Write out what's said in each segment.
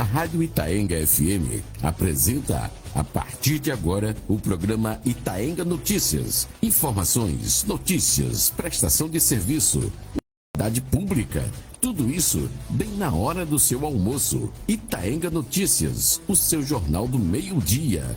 A Rádio Itaenga FM apresenta, a partir de agora, o programa Itaenga Notícias. Informações, notícias, prestação de serviço, utilidade pública. Tudo isso bem na hora do seu almoço. Itaenga Notícias, o seu jornal do meio-dia.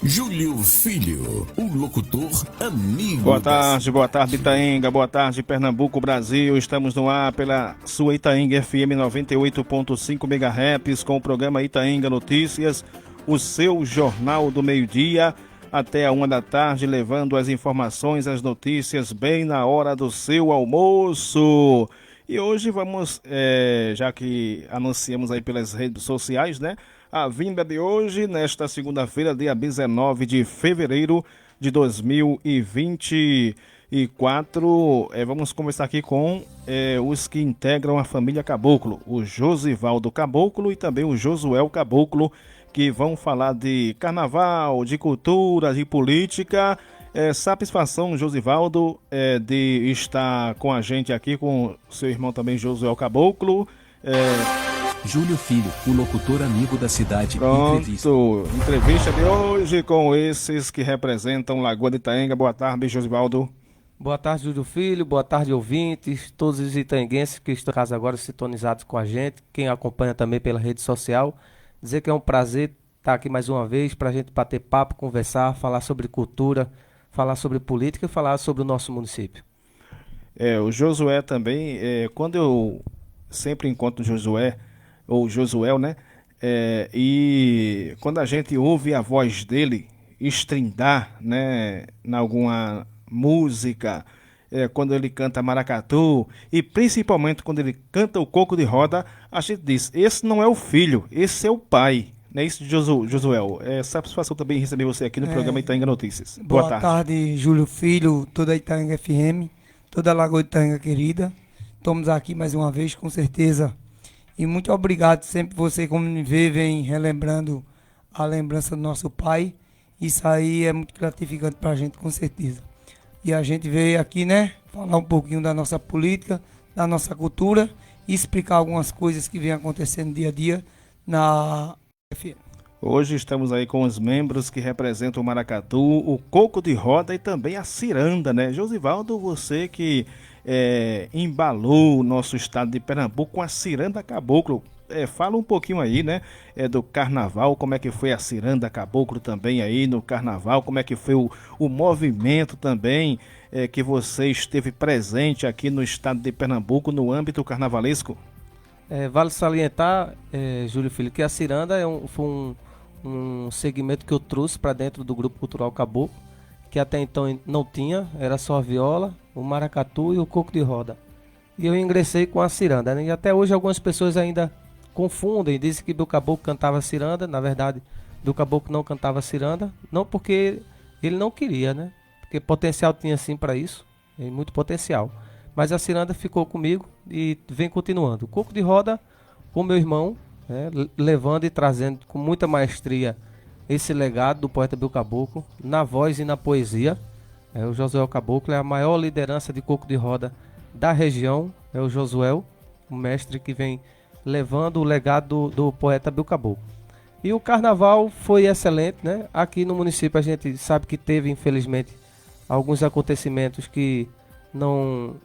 Júlio Filho, o locutor amigo. Boa tarde Itaenga, boa tarde Pernambuco, Brasil. Estamos no ar pela sua Itaenga FM 98.5 MHz com o programa Itaenga Notícias, o seu jornal do meio-dia, até a 1 da tarde, levando as informações, as notícias bem na hora do seu almoço. E hoje vamos, já que anunciamos aí pelas redes sociais, né? A vinda de hoje, nesta segunda-feira, dia 19 de fevereiro de 2024. Vamos conversar aqui com os que integram a família Caboclo, o Josivaldo Caboclo e também o Josuel Caboclo, que vão falar de carnaval, de cultura, de política. Satisfação, Josivaldo, de estar com a gente aqui, com seu irmão também, Josuel Caboclo. Júlio Filho, o locutor amigo da cidade. Pronto, entrevista de hoje com esses que representam Lagoa de Itaenga. Boa tarde, Josivaldo. Boa tarde, Júlio Filho. Boa tarde, ouvintes, todos os itaenguenses que estão em casa agora sintonizados com a gente, quem acompanha também pela rede social. Dizer que é um prazer estar aqui mais uma vez para a gente bater papo, conversar, falar sobre cultura, falar sobre política e falar sobre o nosso município. O Josué também, quando eu sempre encontro o Josué, ou Josuel, né? E quando a gente ouve a voz dele estrindar, né, em alguma música, quando ele canta maracatu, e principalmente quando ele canta o coco de roda, a gente diz, esse não é o filho, esse é o pai. Não é isso, Josuel? Satisfação também receber você aqui no programa Itaenga Notícias. Boa tarde, Júlio Filho, toda a Itaenga FM, toda a Lagoa de Itaenga querida. Estamos aqui mais uma vez, com certeza. E muito obrigado, sempre você, como me vê, vem relembrando a lembrança do nosso pai. Isso aí é muito gratificante para a gente, com certeza. E a gente veio aqui, né, falar um pouquinho da nossa política, da nossa cultura e explicar algumas coisas que vem acontecendo dia a dia na FM. Hoje estamos aí com os membros que representam o maracatu, o coco de roda e também a ciranda, né? Josivaldo, você que embalou o nosso estado de Pernambuco com a ciranda caboclo. Fala um pouquinho aí, né? Do carnaval, como é que foi a ciranda caboclo também aí no carnaval, como é que foi o movimento também que você esteve presente aqui no estado de Pernambuco no âmbito carnavalesco? Vale salientar, Júlio Filho, que a ciranda foi um segmento que eu trouxe para dentro do Grupo Cultural Caboclo, que até então não tinha, era só a viola, o maracatu e o coco de roda. E eu ingressei com a ciranda, né? E até hoje algumas pessoas ainda confundem, dizem que Bill Caboclo cantava ciranda. Na verdade, Bill Caboclo não cantava ciranda, não porque ele não queria, né? Porque potencial tinha sim para isso, muito potencial. Mas a ciranda ficou comigo e vem continuando. O coco de roda com meu irmão, né? Levando e trazendo com muita maestria esse legado do poeta Bill Caboclo, na voz e na poesia. O Josuel Caboclo é a maior liderança de coco de roda da região. É o Josuel, o mestre que vem levando o legado do poeta Bill Caboclo. E o carnaval foi excelente, né? Aqui no município a gente sabe que teve, infelizmente, alguns acontecimentos que não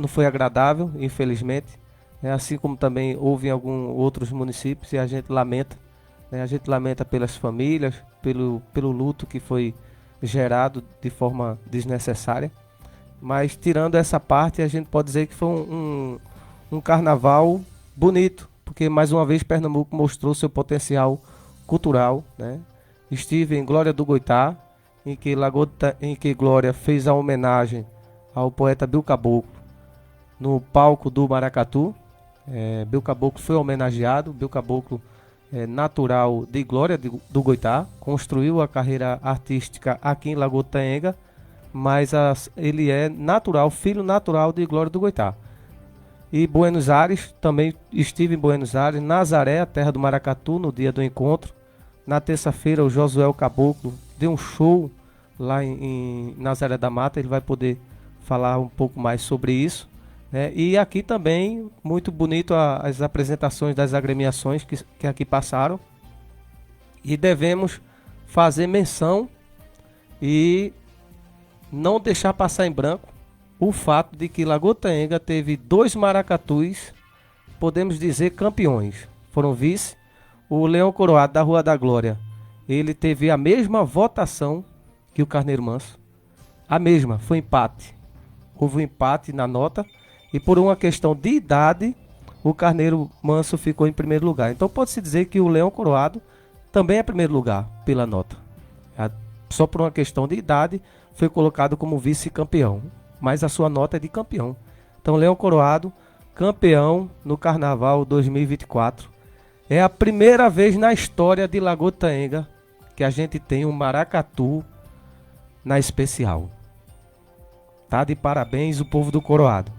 foi agradável, infelizmente. Assim como também houve em alguns outros municípios, e a gente lamenta. A gente lamenta pelas famílias, pelo luto que foi gerado de forma desnecessária. Mas tirando essa parte, a gente pode dizer que foi um carnaval bonito, porque mais uma vez Pernambuco mostrou seu potencial cultural, né? Estive em Glória do Goitá, em que Glória fez a homenagem ao poeta Bill Caboclo no palco do Maracatu. Bill Caboclo foi homenageado. Bill Caboclo natural de Glória do Goitá, construiu a carreira artística aqui em Lagoa de Itaenga, mas ele é natural, filho natural de Glória do Goitá. E Buenos Aires, também estive em Buenos Aires, Nazaré, a terra do Maracatu, no dia do encontro. Na terça-feira, o Josuel Caboclo deu um show lá em Nazaré da Mata, ele vai poder falar um pouco mais sobre isso. E aqui também, muito bonito as apresentações das agremiações que aqui passaram. E devemos fazer menção e não deixar passar em branco o fato de que Lagoa do Itaenga teve 2 maracatus, podemos dizer, campeões. Foram vice. O Leão Coroado da Rua da Glória, ele teve a mesma votação que o Carneiro Manso. A mesma, foi empate. Houve um empate na nota e por uma questão de idade, o Carneiro Manso ficou em primeiro lugar. Então pode-se dizer que o Leão Coroado também é primeiro lugar pela nota. Só por uma questão de idade foi colocado como vice-campeão, mas a sua nota é de campeão. Então Leão Coroado, campeão no Carnaval 2024. É a primeira vez na história de Lagoa do Itaenga que a gente tem um maracatu na especial. Tá de parabéns o povo do Coroado.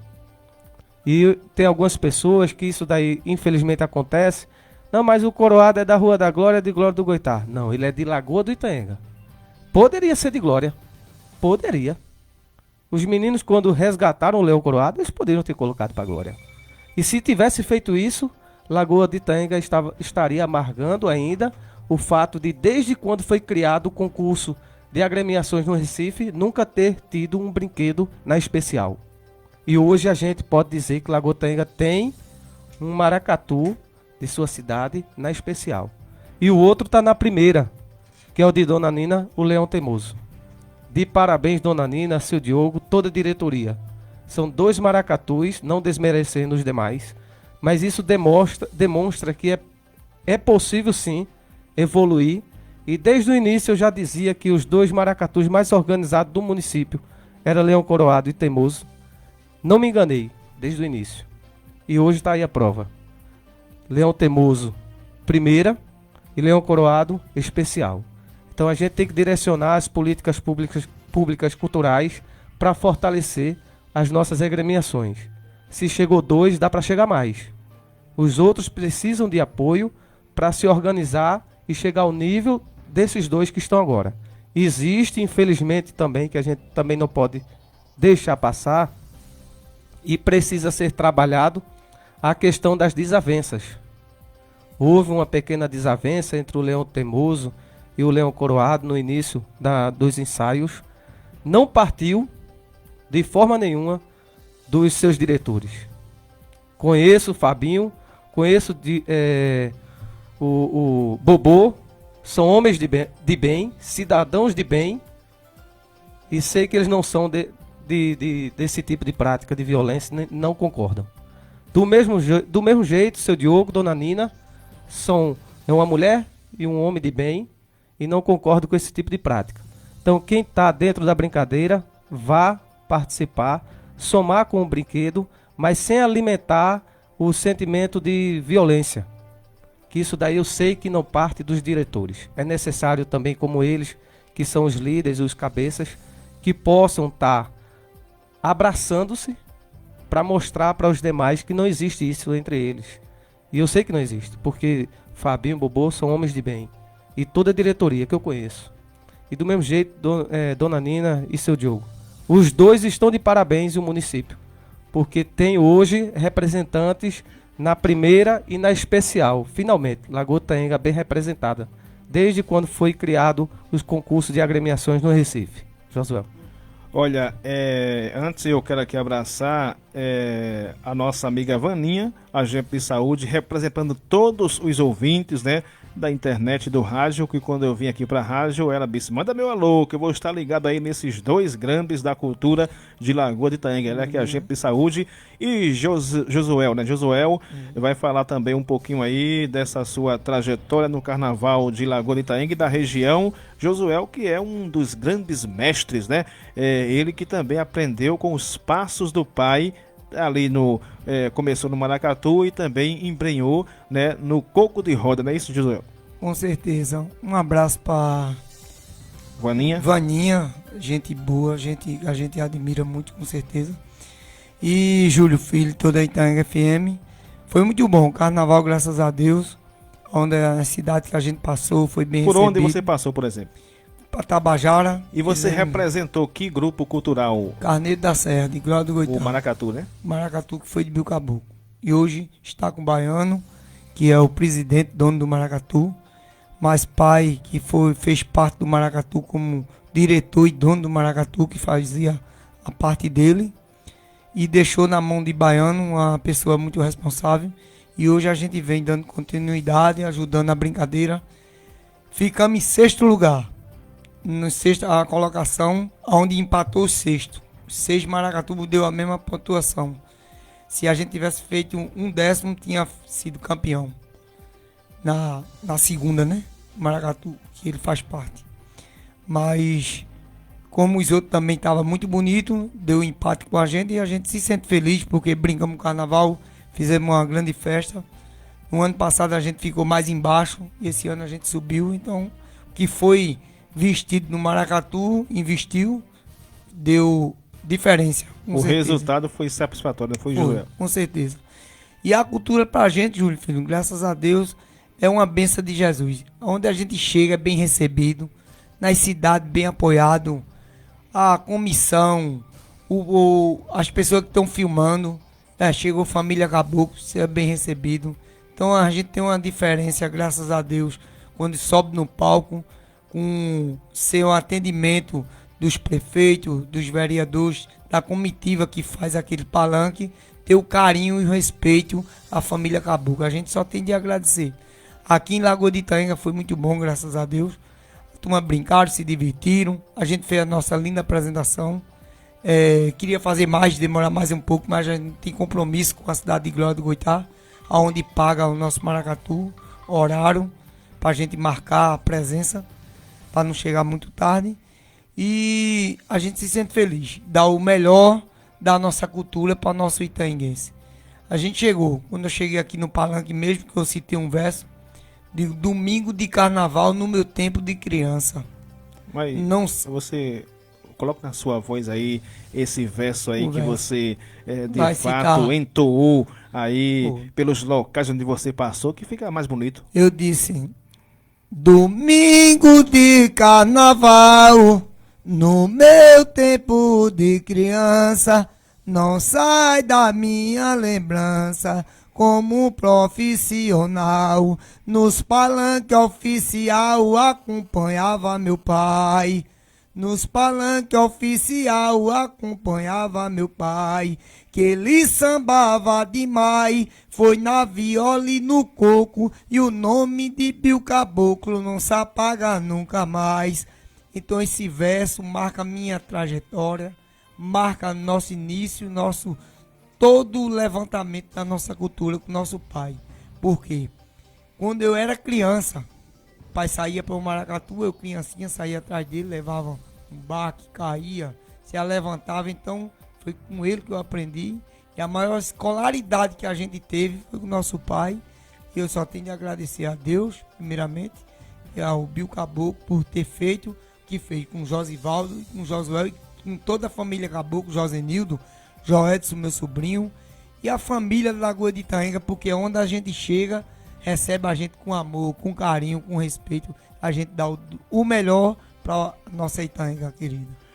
E tem algumas pessoas que isso daí infelizmente acontece. Não, mas o Coroado é da Rua da Glória, de Glória do Goitá. Não, ele é de Lagoa do Itaenga. Poderia ser de Glória. Poderia. Os meninos, quando resgataram o Leão Coroado, eles poderiam ter colocado para Glória. E se tivesse feito isso, Lagoa do Itaenga estaria amargando ainda o fato de, desde quando foi criado o concurso de agremiações no Recife, nunca ter tido um brinquedo na especial. E hoje a gente pode dizer que Lagoa do Itaenga tem um maracatu de sua cidade na especial. E o outro está na primeira, que é o de Dona Nina, o Leão Teimoso. De parabéns, Dona Nina, seu Diogo, toda a diretoria. São 2 maracatus, não desmerecendo os demais, mas isso demonstra que é possível sim evoluir. E desde o início eu já dizia que os 2 maracatus mais organizados do município eram Leão Coroado e Teimoso. Não me enganei, desde o início. E hoje está aí a prova. Leão Teimoso, primeira, e Leão Coroado, especial. Então a gente tem que direcionar as políticas públicas culturais para fortalecer as nossas agremiações. Se chegou 2, dá para chegar mais. Os outros precisam de apoio para se organizar e chegar ao nível desses 2 que estão agora. Existe, infelizmente, também, que a gente também não pode deixar passar, e precisa ser trabalhado, a questão das desavenças. Houve uma pequena desavença entre o Leão Teimoso e o Leão Coroado no início dos ensaios. Não partiu de forma nenhuma dos seus diretores. Conheço o Fabinho, conheço o Bobô, são homens de bem, cidadãos de bem, e sei que eles não são desse tipo de prática de violência, não concordam. Do mesmo jeito, seu Diogo, Dona Nina, é uma mulher e um homem de bem e não concordam com esse tipo de prática. Então, quem está dentro da brincadeira, vá participar, somar com o brinquedo, mas sem alimentar o sentimento de violência. Que isso daí eu sei que não parte dos diretores. É necessário também, como eles, que são os líderes, os cabeças, que possam estar abraçando-se para mostrar para os demais que não existe isso entre eles. E eu sei que não existe, porque Fabinho e Bobô são homens de bem. E toda a diretoria que eu conheço. E do mesmo jeito, Dona Nina e seu Diogo. Os 2 estão de parabéns o município. Porque tem hoje representantes na primeira e na especial. Finalmente, Lagoa do Itaenga bem representada. Desde quando foi criado os concursos de agremiações no Recife. Josué. Olha, antes eu quero aqui abraçar a nossa amiga Vaninha, agente de saúde, representando todos os ouvintes, né, da internet e do rádio, que quando eu vim aqui para a rádio, ela disse, manda meu alô, que eu vou estar ligado aí nesses 2 grandes da cultura de Lagoa do Itaenga. Ela é que é agente de saúde. E Josuel, né? Josuel vai falar também um pouquinho aí dessa sua trajetória no Carnaval de Lagoa do Itaenga e da região. Josuel, que é um dos grandes mestres, né? Ele que também aprendeu com os passos do pai, ali começou no maracatu e também embrenhou, né, no coco de roda, não é isso, Josué? Com certeza. Um abraço para Vaninha, gente boa, a gente admira muito, com certeza. E Júlio Filho, toda a Itaenga FM. Foi muito bom o carnaval, graças a Deus. Onde a cidade que a gente passou foi bem Por recebido. onde você passou, por exemplo? para Tabajara. E você representou que grupo cultural? Carneiro da Serra, de Glória do Goitá. O Maracatu, né? Maracatu, que foi de Bill Caboclo. E hoje está com o Baiano, que é o presidente, dono do Maracatu. Mas pai, que fez parte do Maracatu como diretor e dono do Maracatu, que fazia a parte dele. E deixou na mão de Baiano, uma pessoa muito responsável. E hoje a gente vem dando continuidade, ajudando a brincadeira. Ficamos em sexto lugar. No sexto, a colocação, onde empatou o sexto. 6 Maracatu deu a mesma pontuação. Se a gente tivesse feito um décimo, tinha sido campeão. Na segunda, né? Maracatu, que ele faz parte. Mas, como os outros também estavam muito bonito, deu empate com a gente e a gente se sente feliz porque brincamos no carnaval, fizemos uma grande festa. No ano passado a gente ficou mais embaixo e esse ano a gente subiu. Então, o que foi vestido no Maracatu, investiu, deu diferença. O resultado foi satisfatório, não foi, Júlio? Com certeza. E a cultura pra gente, Júlio Filho, graças a Deus, é uma bênção de Jesus. Onde a gente chega é bem recebido, nas cidades bem apoiado, a comissão, as pessoas que estão filmando, chegou família Caboclo, você é bem recebido. Então a gente tem uma diferença, graças a Deus, quando sobe no palco, com seu atendimento dos prefeitos, dos vereadores, da comitiva que faz aquele palanque, ter o carinho e o respeito à família Caboclo. A gente só tem de agradecer. Aqui em Lagoa de Itaenga foi muito bom, graças a Deus. A turma brincaram, se divertiram. A gente fez a nossa linda apresentação. Queria fazer mais, demorar mais um pouco, mas a gente tem compromisso com a cidade de Glória do Goitá, onde paga o nosso Maracatu, horário, para a gente marcar a presença, para não chegar muito tarde. E a gente se sente feliz, dá o melhor da nossa cultura para o nosso itaenguense. A gente chegou, quando eu cheguei aqui no palanque mesmo, que eu citei um verso, de domingo de carnaval no meu tempo de criança. Mas não, você coloca na sua voz aí esse verso aí que você de vai fato ficar... entoou aí pelos locais onde você passou, que fica mais bonito. Eu disse: domingo de carnaval, no meu tempo de criança, não sai da minha lembrança como profissional. Nos palanques oficial acompanhava meu pai. Nos palanques oficial acompanhava meu pai, que ele sambava demais, foi na viola e no coco, e o nome de Bill Caboclo não se apaga nunca mais. Então esse verso marca minha trajetória, marca nosso início, todo o levantamento da nossa cultura com nosso pai. Por quê? Quando eu era criança, o pai saía para o Maracatu, eu criancinha saía atrás dele, levava um baque, caía, se levantava. Então foi com ele que eu aprendi. E a maior escolaridade que a gente teve foi com o nosso pai. E eu só tenho de agradecer a Deus, primeiramente, e ao Bill Caboclo por ter feito o que fez com o Josivaldo, com o Josué, com toda a família Caboclo, Josenildo, Joedson, meu sobrinho, e a família da Lagoa de Itaenga, porque onde a gente chega, recebe a gente com amor, com carinho, com respeito. A gente dá o melhor para nossa Itaenga querida.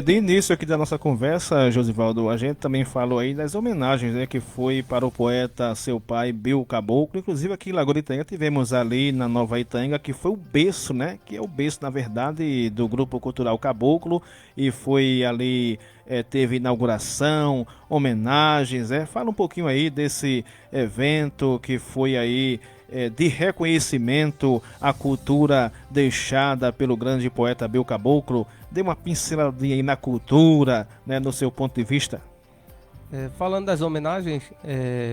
De início aqui da nossa conversa, Josivaldo, a gente também falou aí das homenagens, né, que foi para o poeta, seu pai, Bill Caboclo. Inclusive aqui em Lagoa de Itaenga tivemos ali na Nova Itaenga, que foi o berço, né, que é o berço, na verdade, do Grupo Cultural Caboclo, e foi ali, teve inauguração, homenagens, Fala um pouquinho aí desse evento que foi aí de reconhecimento à cultura deixada pelo grande poeta Bill Caboclo. Dê uma pinceladinha aí na cultura, né, no seu ponto de vista. Falando das homenagens,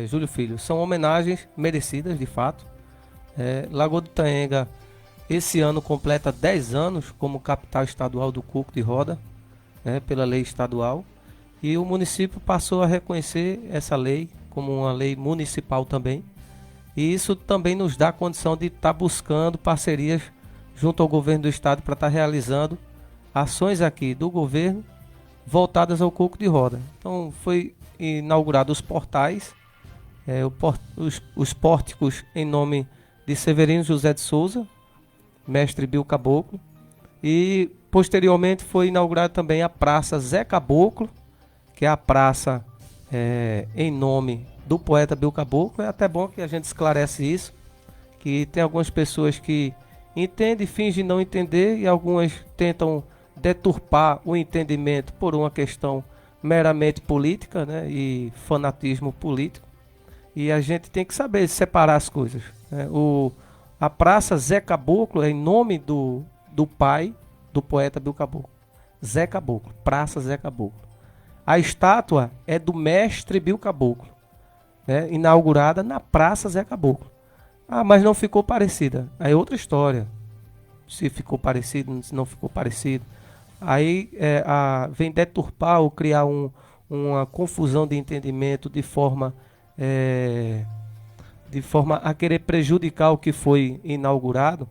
Júlio Filho, são homenagens merecidas, de fato. Lagoa de Itaenga, esse ano completa 10 anos como capital estadual do coco de roda, pela lei estadual. E o município passou a reconhecer essa lei como uma lei municipal também. E isso também nos dá a condição de estar buscando parcerias junto ao governo do estado para estar realizando ações aqui do governo voltadas ao coco de roda. Então foi inaugurado os portais, os pórticos em nome de Severino José de Souza, mestre Bill Caboclo, E posteriormente foi inaugurada também a Praça Zé Caboclo, que é a praça em nome do poeta Bill Caboclo. É até bom que a gente esclarece isso, que tem algumas pessoas que entendem, fingem não entender, e algumas tentam deturpar o entendimento por uma questão meramente política, né, e fanatismo político. E a gente tem que saber separar as coisas, né? A Praça Zé Caboclo é em nome do pai do poeta Bill Caboclo. Zé Caboclo, Praça Zé Caboclo. A estátua é do mestre Bill Caboclo, né, inaugurada na Praça Zé Caboclo. Ah, mas não ficou parecida. Aí é outra história. Se ficou parecido, se não ficou parecido. Aí vem deturpar ou criar uma confusão de entendimento de forma a querer prejudicar o que foi inaugurado,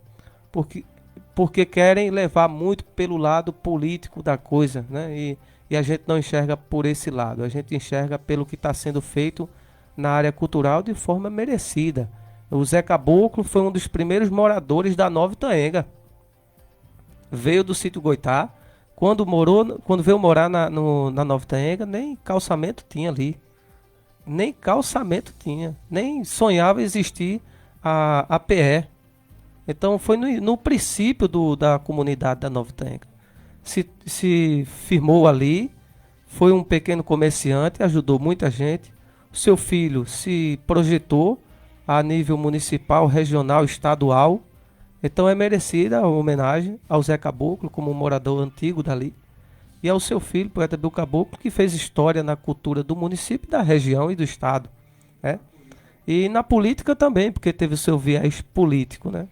porque querem levar muito pelo lado político da coisa, né? E a gente não enxerga por esse lado, a gente enxerga pelo que está sendo feito na área cultural de forma merecida. O Zé Caboclo foi um dos primeiros moradores da Nova Itaenga. Veio do sítio Goitá. Quando veio morar na Nova Itaenga, nem calçamento tinha ali. Nem calçamento tinha. Nem sonhava existir a PE. Então foi no princípio da comunidade da Nova Itaenga. Se firmou ali, foi um pequeno comerciante, ajudou muita gente. O seu filho se projetou a nível municipal, regional, estadual. Então é merecida a homenagem ao Zé Caboclo como um morador antigo dali, e ao seu filho, poeta Bill Caboclo, que fez história na cultura do município, da região e do estado, né? E na política também, porque teve o seu viés político, né?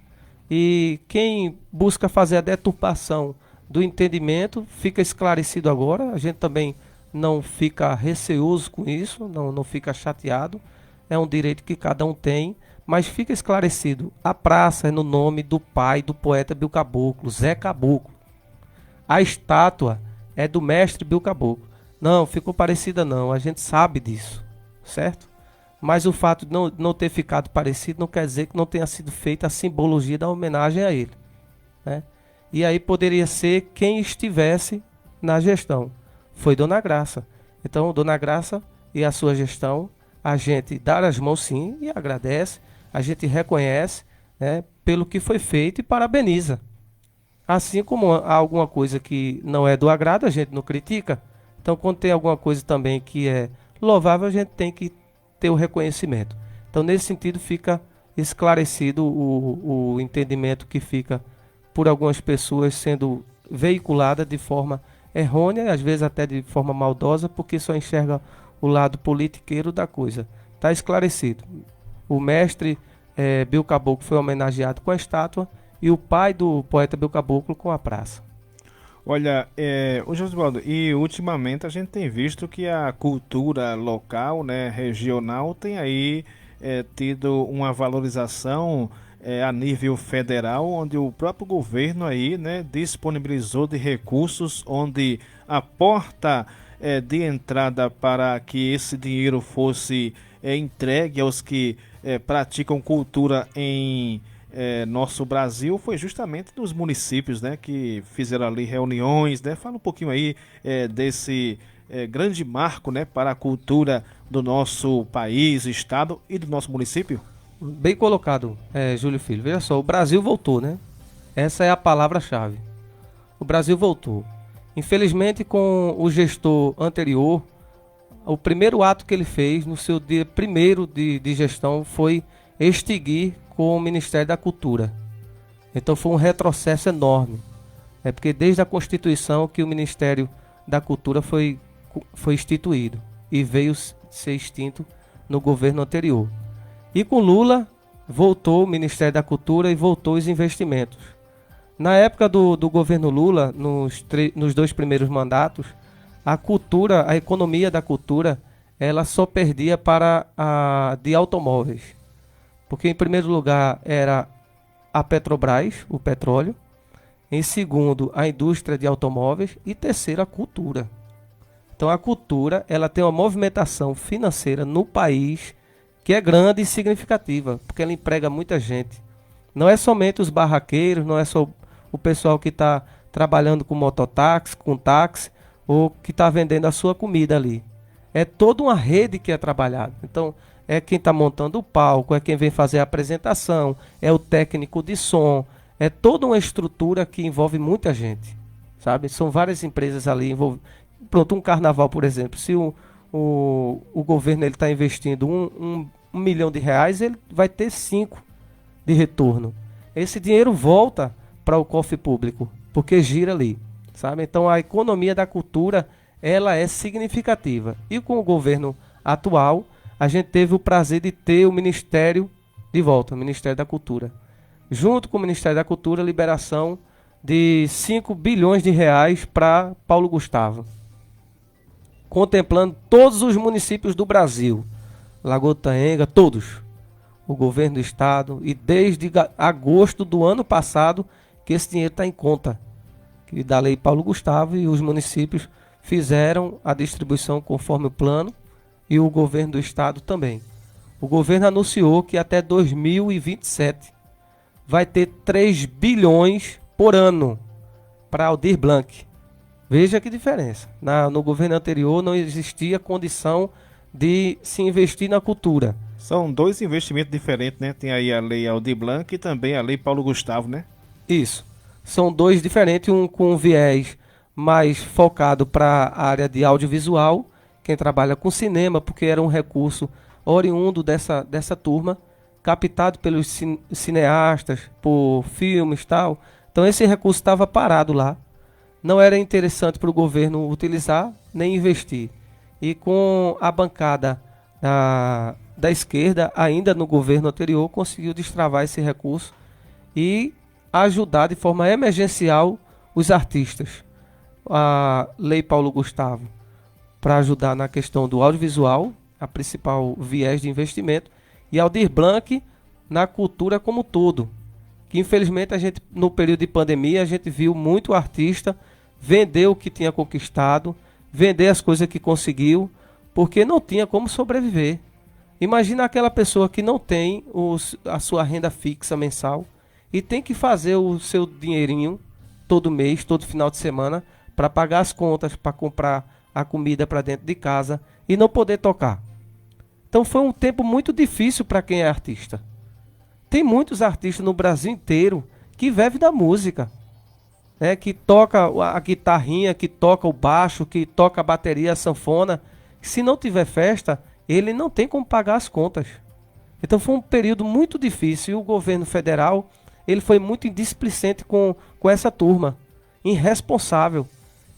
E quem busca fazer a deturpação do entendimento fica esclarecido agora. A gente também não fica receoso com isso, não fica chateado. É um direito que cada um tem, mas fica esclarecido. A praça é no nome do pai do poeta Bill Caboclo, Zé Caboclo. A estátua é do mestre Bill Caboclo. Não, ficou parecida não, a gente sabe disso, certo? Mas o fato de não ter ficado parecido não quer dizer que não tenha sido feita a simbologia da homenagem a ele, né? E aí poderia ser quem estivesse na gestão. Foi Dona Graça. Então, Dona Graça e a sua gestão, a gente dá as mãos sim e agradece, a gente reconhece, né, pelo que foi feito e parabeniza. Assim como há alguma coisa que não é do agrado, a gente não critica. Então, quando tem alguma coisa também que é louvável, a gente tem que ter o reconhecimento. Então, nesse sentido, fica esclarecido o entendimento que fica por algumas pessoas sendo veiculada de forma errônea, às vezes até de forma maldosa, porque só enxerga o lado politiqueiro da coisa. Está esclarecido. O mestre Bill Caboclo foi homenageado com a estátua e o pai do poeta Bill Caboclo com a praça. Olha, o Josivaldo, e ultimamente a gente tem visto que a cultura local, né, regional, tem aí tido uma valorização a nível federal, onde o próprio governo aí, né, disponibilizou de recursos, onde a porta de entrada para que esse dinheiro fosse entregue aos que praticam cultura em nosso Brasil foi justamente nos municípios, né, que fizeram ali reuniões, né? Fala um pouquinho aí desse grande marco, né, para a cultura do nosso país, estado e do nosso município. Bem colocado, Júlio Filho. Veja só, o Brasil voltou, né? Essa é a palavra-chave. O Brasil voltou. Infelizmente, com o gestor anterior, o primeiro ato que ele fez no seu dia primeiro de gestão foi extinguir com o Ministério da Cultura. Então foi um retrocesso enorme. Porque desde a Constituição que o Ministério da Cultura foi instituído e veio ser extinto no governo anterior. E com Lula voltou o Ministério da Cultura e voltou os investimentos. Na época do governo Lula, nos 2 primeiros mandatos, a cultura, a economia da cultura, ela só perdia para a de automóveis. Porque em primeiro lugar era a Petrobras, o petróleo. Em segundo, a indústria de automóveis. E terceiro, a cultura. Então a cultura, ela tem uma movimentação financeira no país que é grande e significativa, porque ela emprega muita gente. Não é somente os barraqueiros, não é só o pessoal que está trabalhando com mototáxi, com táxi, ou que está vendendo a sua comida ali. É toda uma rede que é trabalhada. Então, é quem está montando o palco, é quem vem fazer a apresentação, é o técnico de som, é toda uma estrutura que envolve muita gente, sabe? São várias empresas ali envolvidas. Pronto, um carnaval, por exemplo, se o governo está investindo um milhão de reais, ele vai ter 5 de retorno. Esse dinheiro volta para o cofre público, porque gira ali, sabe? Então a economia da cultura, ela é significativa. E com o governo atual, a gente teve o prazer de ter o Ministério de volta, o Ministério da Cultura. Junto com o Ministério da Cultura, liberação de 5 bilhões de reais para Paulo Gustavo, contemplando todos os municípios do Brasil, Lagoa do Itaenga, todos, o governo do estado, e desde agosto do ano passado que esse dinheiro está em conta que da Lei Paulo Gustavo, e os municípios fizeram a distribuição conforme o plano, e o governo do estado também. O governo anunciou que até 2027 vai ter 3 bilhões por ano para Aldir Blanc. Veja que diferença. No governo anterior não existia condição de se investir na cultura. São 2 investimentos diferentes, né? Tem aí a Lei Aldir Blanc e também a Lei Paulo Gustavo, né? Isso. São 2 diferentes, um com um viés mais focado para a área de audiovisual, quem trabalha com cinema, porque era um recurso oriundo dessa turma, captado pelos cineastas, por filmes e tal. Então esse recurso estava parado lá. Não era interessante para o governo utilizar, nem investir. E com a bancada da esquerda, ainda no governo anterior, conseguiu destravar esse recurso e ajudar de forma emergencial os artistas. A Lei Paulo Gustavo, para ajudar na questão do audiovisual, a principal viés de investimento, e Aldir Blanc na cultura como um todo, que infelizmente a gente, no período de pandemia, a gente viu muito artista vender o que tinha conquistado, vender as coisas que conseguiu, porque não tinha como sobreviver. Imagina aquela pessoa que não tem a sua renda fixa mensal e tem que fazer o seu dinheirinho todo mês, todo final de semana, para pagar as contas, para comprar a comida para dentro de casa e não poder tocar. Então foi um tempo muito difícil para quem é artista. Tem muitos artistas no Brasil inteiro que vivem da música, que toca a guitarrinha, que toca o baixo, que toca a bateria, a sanfona. Se não tiver festa, ele não tem como pagar as contas. Então foi um período muito difícil, e o governo federal ele foi muito indisplicente com essa turma, irresponsável.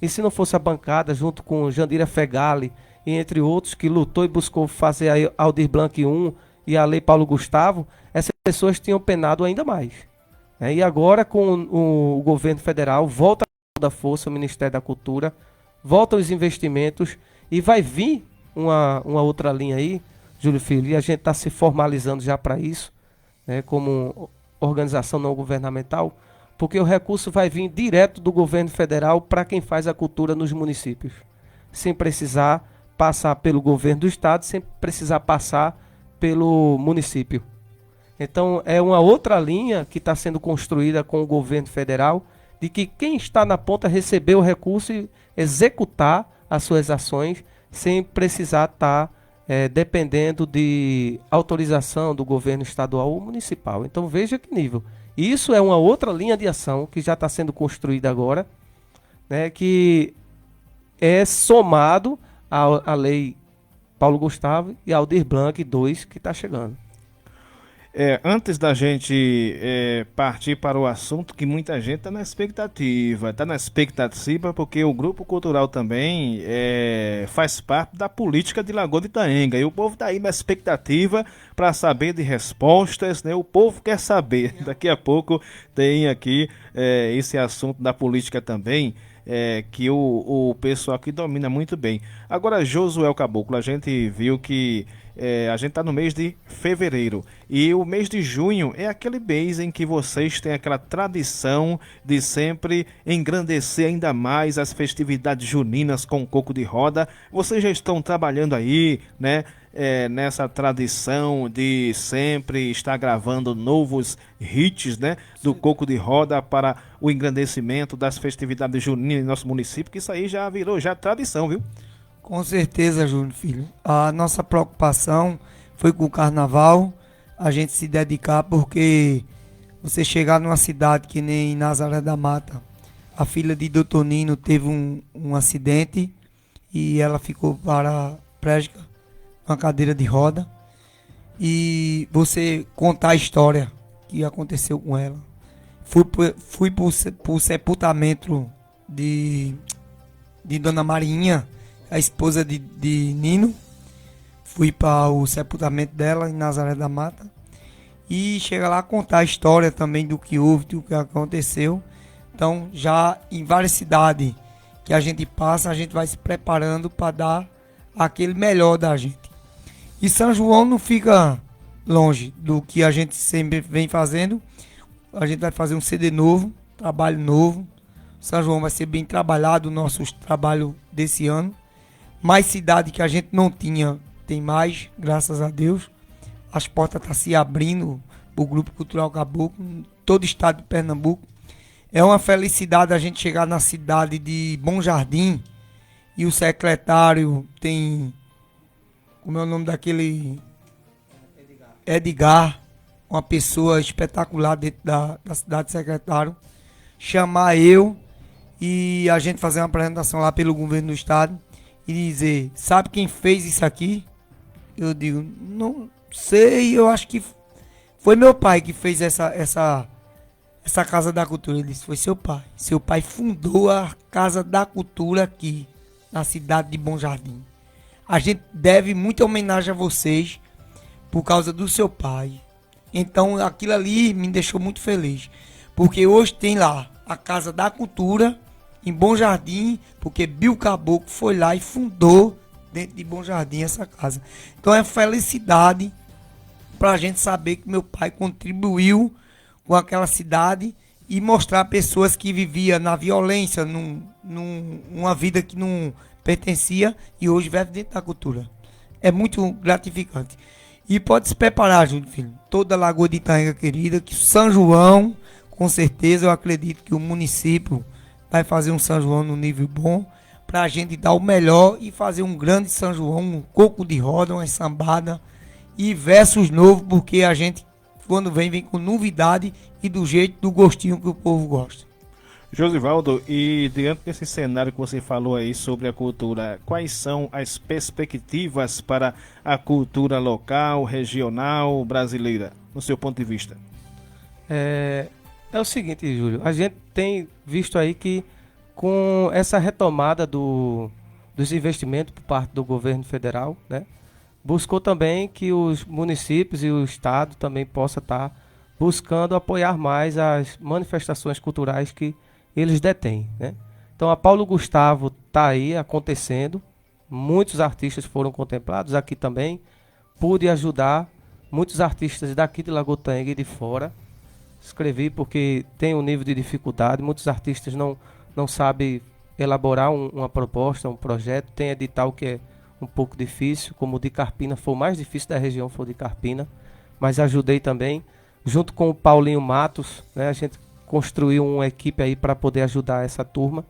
E se não fosse a bancada, junto com Jandira Fegali, e entre outros, que lutou e buscou fazer a Aldir Blanc 1 e a Lei Paulo Gustavo, essas pessoas tinham penado ainda mais. E agora, com o governo federal, volta da força o Ministério da Cultura, voltam os investimentos, e vai vir uma outra linha aí, Júlio Filho, e a gente está se formalizando já para isso, como organização não governamental, porque o recurso vai vir direto do governo federal para quem faz a cultura nos municípios, sem precisar passar pelo governo do estado, sem precisar passar pelo município. Então é uma outra linha que está sendo construída com o governo federal, de que quem está na ponta receber o recurso e executar as suas ações sem precisar estar dependendo de autorização do governo estadual ou municipal. Então veja que nível. Isso é uma outra linha de ação que já está sendo construída agora, que é somado à Lei Paulo Gustavo e ao Aldir Blanc 2 que está chegando. Antes da gente partir para o assunto, que muita gente está na expectativa, porque o Grupo Cultural também faz parte da política de Lagoa de Itaenga, e o povo está aí na expectativa para saber de respostas, né? O povo quer saber. Daqui a pouco tem aqui esse assunto da política também, que o pessoal aqui domina muito bem. Agora, Josué Caboclo, a gente viu que a gente está no mês de fevereiro, e o mês de junho é aquele mês em que vocês têm aquela tradição de sempre engrandecer ainda mais as festividades juninas com coco de roda. Vocês já estão trabalhando aí, né, nessa tradição de sempre estar gravando novos hits, né, do Coco de Roda para o engrandecimento das festividades juninas em nosso município, que isso aí já virou já tradição, viu? Com certeza, Júnior Filho. A nossa preocupação foi com o carnaval, a gente se dedicar, porque você chegar numa cidade que nem Nazaré da Mata, a filha de Doutor Nino teve um acidente e ela ficou paraplégica, uma cadeira de roda, e você contar a história que aconteceu com ela. Fui pro sepultamento de Dona Marinha, a esposa de Nino. Fui para o sepultamento dela em Nazaré da Mata. E chega lá contar a história também do que houve, do que aconteceu. Então, já em várias cidades que a gente passa, a gente vai se preparando para dar aquele melhor da gente. E São João não fica longe do que a gente sempre vem fazendo. A gente vai fazer um CD novo, trabalho novo. São João vai ser bem trabalhado, o nosso trabalho desse ano. Mais cidade que a gente não tinha, tem mais, graças a Deus. As portas estão se abrindo para o Grupo Cultural Caboclo, em todo o estado de Pernambuco. É uma felicidade a gente chegar na cidade de Bom Jardim e o secretário tem, como é o nome daquele? Edgar, uma pessoa espetacular dentro da cidade, secretário, chamar eu e a gente fazer uma apresentação lá pelo governo do estado e dizer, sabe quem fez isso aqui? Eu digo, não sei, eu acho que foi meu pai que fez essa Casa da Cultura. Ele disse, foi seu pai. Seu pai fundou a Casa da Cultura aqui, na cidade de Bom Jardim. A gente deve muita homenagem a vocês por causa do seu pai. Então aquilo ali me deixou muito feliz. Porque hoje tem lá a Casa da Cultura em Bom Jardim, porque Bill Caboclo foi lá e fundou dentro de Bom Jardim essa casa. Então é felicidade para a gente saber que meu pai contribuiu com aquela cidade e mostrar pessoas que viviam na violência, numa vida que não pertencia e hoje vive dentro da cultura. É muito gratificante. E pode se preparar, Júlio Filho, toda a Lagoa de Itaenga querida, que São João, com certeza eu acredito que o município vai fazer um São João no nível bom, para a gente dar o melhor e fazer um grande São João, um coco de roda, uma sambada e versos novos, porque a gente, quando vem com novidade e do jeito, do gostinho que o povo gosta. Josivaldo, e diante desse cenário que você falou aí sobre a cultura, quais são as perspectivas para a cultura local, regional, brasileira, no seu ponto de vista? É o seguinte, Júlio, a gente tem visto aí que com essa retomada dos investimentos por parte do governo federal, né, buscou também que os municípios e o estado também possam estar buscando apoiar mais as manifestações culturais que eles detêm, né? Então a Paulo Gustavo está aí acontecendo, muitos artistas foram contemplados aqui também, pude ajudar muitos artistas daqui de Lagoa Itaenga e de fora. Escrevi porque tem um nível de dificuldade, muitos artistas não sabem elaborar uma proposta, um projeto, tem edital que é um pouco difícil, como o de Carpina, foi o mais difícil da região, foi o de Carpina, mas ajudei também, junto com o Paulinho Matos, né, a gente construiu uma equipe aí para poder ajudar essa turma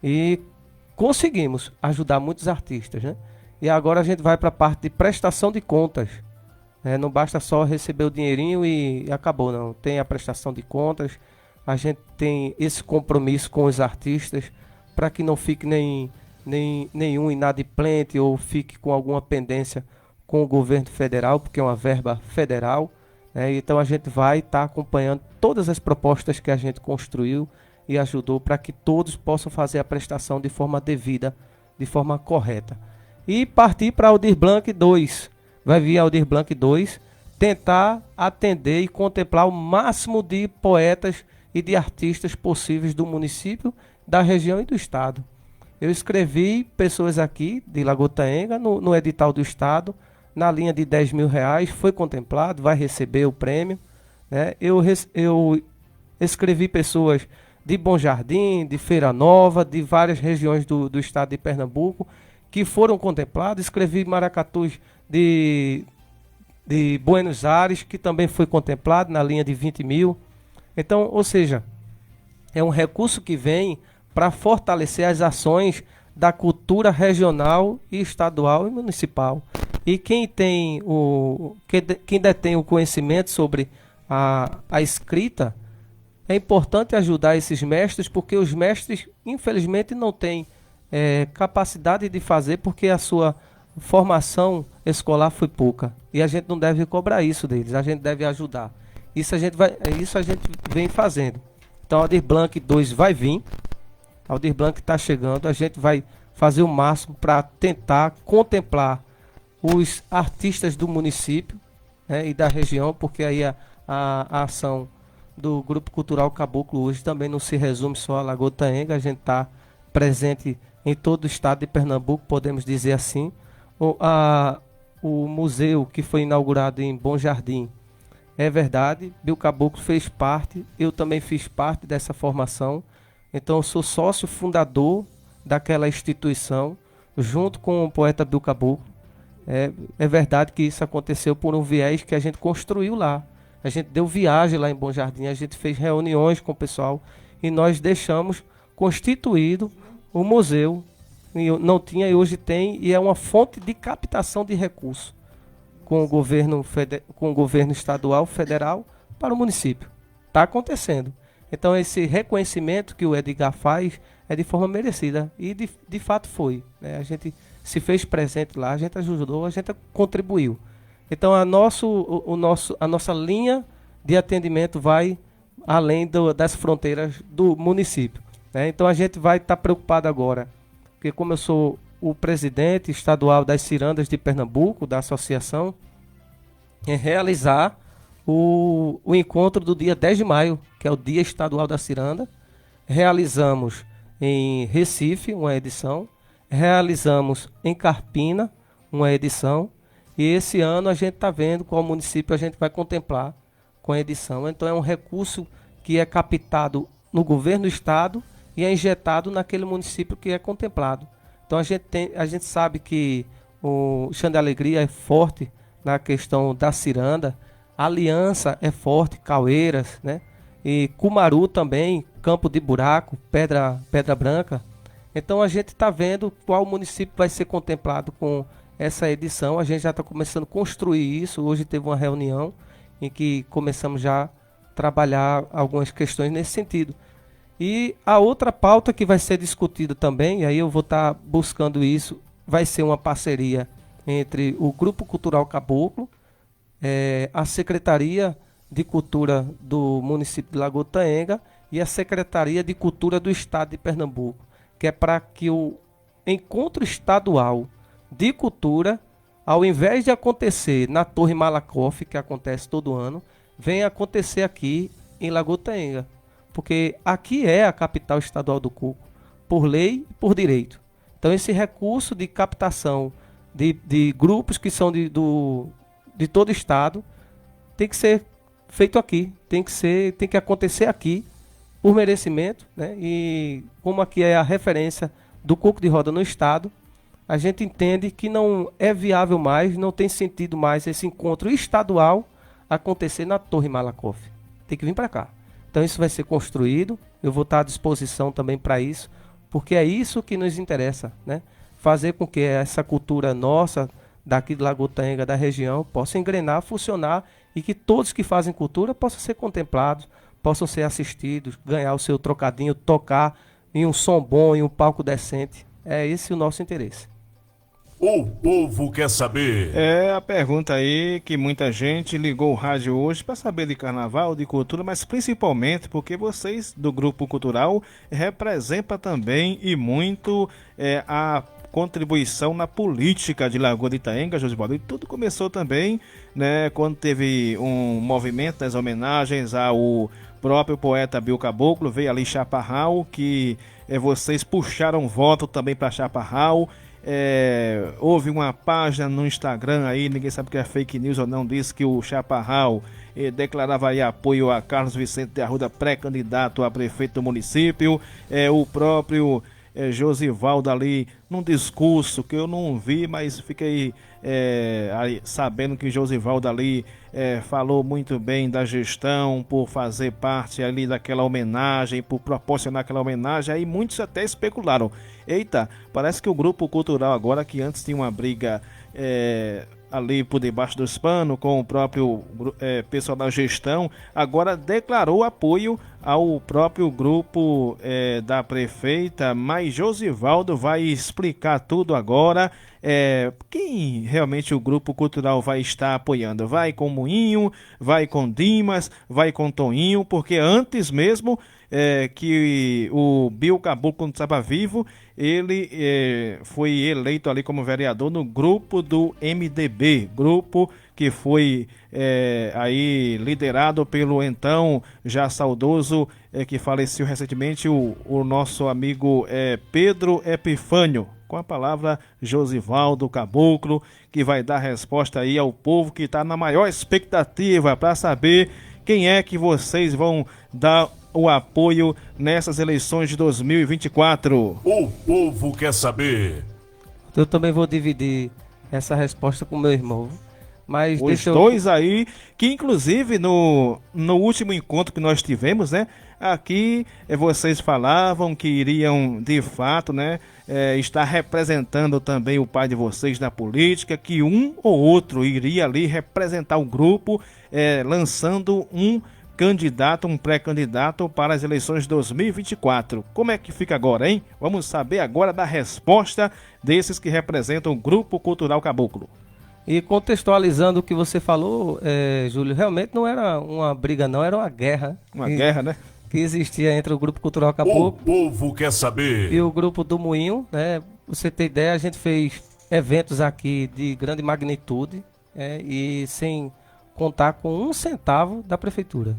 e conseguimos ajudar muitos artistas, né? E agora a gente vai para a parte de prestação de contas. Não basta só receber o dinheirinho e acabou, não. Tem a prestação de contas, a gente tem esse compromisso com os artistas para que não fique nenhum inadimplente ou fique com alguma pendência com o governo federal, porque é uma verba federal. Então a gente vai estar acompanhando todas as propostas que a gente construiu e ajudou para que todos possam fazer a prestação de forma devida, de forma correta. E partir para Aldir Blanc 2. Vai vir Aldir Blanc 2, tentar atender e contemplar o máximo de poetas e de artistas possíveis do município, da região e do estado. Eu escrevi pessoas aqui de Lagoa Itaenga no edital do estado, na linha de R$10 mil, foi contemplado, vai receber o prêmio, né? Eu escrevi pessoas de Bom Jardim, de Feira Nova, de várias regiões do estado de Pernambuco, que foram contemplados. Escrevi maracatus de Buenos Aires, que também foi contemplado na linha de 20 mil. Então, ou seja, é um recurso que vem para fortalecer as ações da cultura regional e estadual e municipal. E quem detém o conhecimento sobre a escrita, é importante ajudar esses mestres, porque os mestres, infelizmente, não têm capacidade de fazer, porque a sua formação escolar foi pouca. E a gente não deve cobrar isso deles, a gente deve ajudar. Isso a gente vem fazendo. Então, Aldir Blanc 2 vai vir, Aldir Blanc está chegando, a gente vai fazer o máximo para tentar contemplar os artistas do município, né, e da região, porque aí a ação do Grupo Cultural Caboclo hoje também não se resume só a Lagoa do Itaenga, a gente está presente em todo o estado de Pernambuco, podemos dizer assim. O museu que foi inaugurado em Bom Jardim, é verdade, Bill Caboclo fez parte, eu também fiz parte dessa formação, então eu sou sócio fundador daquela instituição, junto com o poeta Bill Caboclo. É verdade que isso aconteceu por um viés que a gente construiu lá. A gente deu viagem lá em Bom Jardim, a gente fez reuniões com o pessoal e nós deixamos constituído o museu. Não tinha e hoje tem, e é uma fonte de captação de recursos com o governo estadual, federal, para o município. Está acontecendo. Então esse reconhecimento que o Edgar faz é de forma merecida e de fato foi, né? A gente se fez presente lá, a gente ajudou, a gente contribuiu. Então a nossa linha de atendimento vai além das fronteiras do município, né? Então a gente vai estar preocupado agora, porque como eu sou o presidente estadual das Cirandas de Pernambuco, da associação, em realizar o encontro do dia 10 de maio, que é o Dia Estadual da Ciranda. Realizamos em Recife uma edição, realizamos em Carpina uma edição, e esse ano a gente está vendo qual município a gente vai contemplar com a edição. Então é um recurso que é captado no governo do estado e é injetado naquele município que é contemplado. Então a gente sabe que o Chão de Alegria é forte na questão da ciranda, a Aliança é forte, Caueiras, né? E Cumaru também, Campo de Buraco, Pedra Branca. Então a gente está vendo qual município vai ser contemplado com essa edição. A gente já está começando a construir isso. Hoje teve uma reunião em que começamos já a trabalhar algumas questões nesse sentido. E a outra pauta que vai ser discutida também, e aí eu vou estar buscando isso, vai ser uma parceria entre o Grupo Cultural Caboclo, a Secretaria de Cultura do município de Lagoa do Itaenga e a Secretaria de Cultura do Estado de Pernambuco, que é para que o encontro estadual de cultura, ao invés de acontecer na Torre Malakoff, que acontece todo ano, venha acontecer aqui em Lagoa do Itaenga. Porque aqui é a capital estadual do Cuco, por lei e por direito. Então esse recurso de captação de grupos que são de todo o estado tem que ser feito aqui, tem que acontecer aqui por merecimento, né? E como aqui é a referência do Cuco de Roda no estado, a gente entende que não é viável mais, não tem sentido mais esse encontro estadual acontecer na Torre Malakoff. Tem que vir para cá. Então isso vai ser construído, eu vou estar à disposição também para isso, porque é isso que nos interessa, né? Fazer com que essa cultura nossa, daqui de Lagoa do Itaenga, da região, possa engrenar, funcionar, e que todos que fazem cultura possam ser contemplados, possam ser assistidos, ganhar o seu trocadinho, tocar em um som bom, em um palco decente. É esse o nosso interesse. O povo quer saber. É a pergunta aí que muita gente ligou o rádio hoje para saber de carnaval, de cultura, mas principalmente porque vocês do Grupo Cultural representam também e muito a contribuição na política de Lagoa do Itaenga, Josivaldo. E tudo começou também, né, quando teve um movimento das homenagens ao próprio poeta Bill Caboclo, veio ali Chaparral, que vocês puxaram voto também para Chaparral. Houve uma página no Instagram aí, ninguém sabe que é fake news ou não, disse que o Chaparral declarava aí apoio a Carlos Vicente de Arruda, pré-candidato a prefeito do município. O próprio Josivaldo ali num discurso que eu não vi, mas fiquei aí, sabendo que Josivaldo ali falou muito bem da gestão por fazer parte ali daquela homenagem, por proporcionar aquela homenagem. Aí muitos até especularam: eita, parece que o grupo cultural agora, que antes tinha uma briga ali por debaixo dos panos com o próprio pessoal da gestão, agora declarou apoio ao próprio grupo da prefeita. Mas Josivaldo vai explicar tudo agora. Quem realmente o grupo cultural vai estar apoiando? Vai com Moinho, vai com Dimas, vai com Toninho? Porque antes mesmo que o Bill Caboclo, quando estava vivo, ele foi eleito ali como vereador no grupo do MDB, grupo que foi aí liderado pelo então já saudoso, que faleceu recentemente, o nosso amigo Pedro Epifânio. Com a palavra Josivaldo Caboclo, que vai dar resposta aí ao povo que está na maior expectativa para saber quem é que vocês vão dar o apoio nessas eleições de 2024. O povo quer saber. Eu também vou dividir essa resposta com meu irmão. Mas Os dois aí, que inclusive no último encontro que nós tivemos, né? Aqui vocês falavam que iriam de fato, né? Estar representando também o pai de vocês na política, que um ou outro iria ali representar o grupo, lançando um candidato, um pré-candidato para as eleições de 2024. Como é que fica agora, hein? Vamos saber agora da resposta desses que representam o Grupo Cultural Caboclo. E contextualizando o que você falou, Júlio, realmente não era uma briga não, era uma guerra. Uma guerra, né? Que existia entre o Grupo Cultural O Caboclo povo quer saber. e o Grupo do Moinho, né? Pra você ter ideia, a gente fez eventos aqui de grande magnitude, e sem contar com 1 centavo da prefeitura.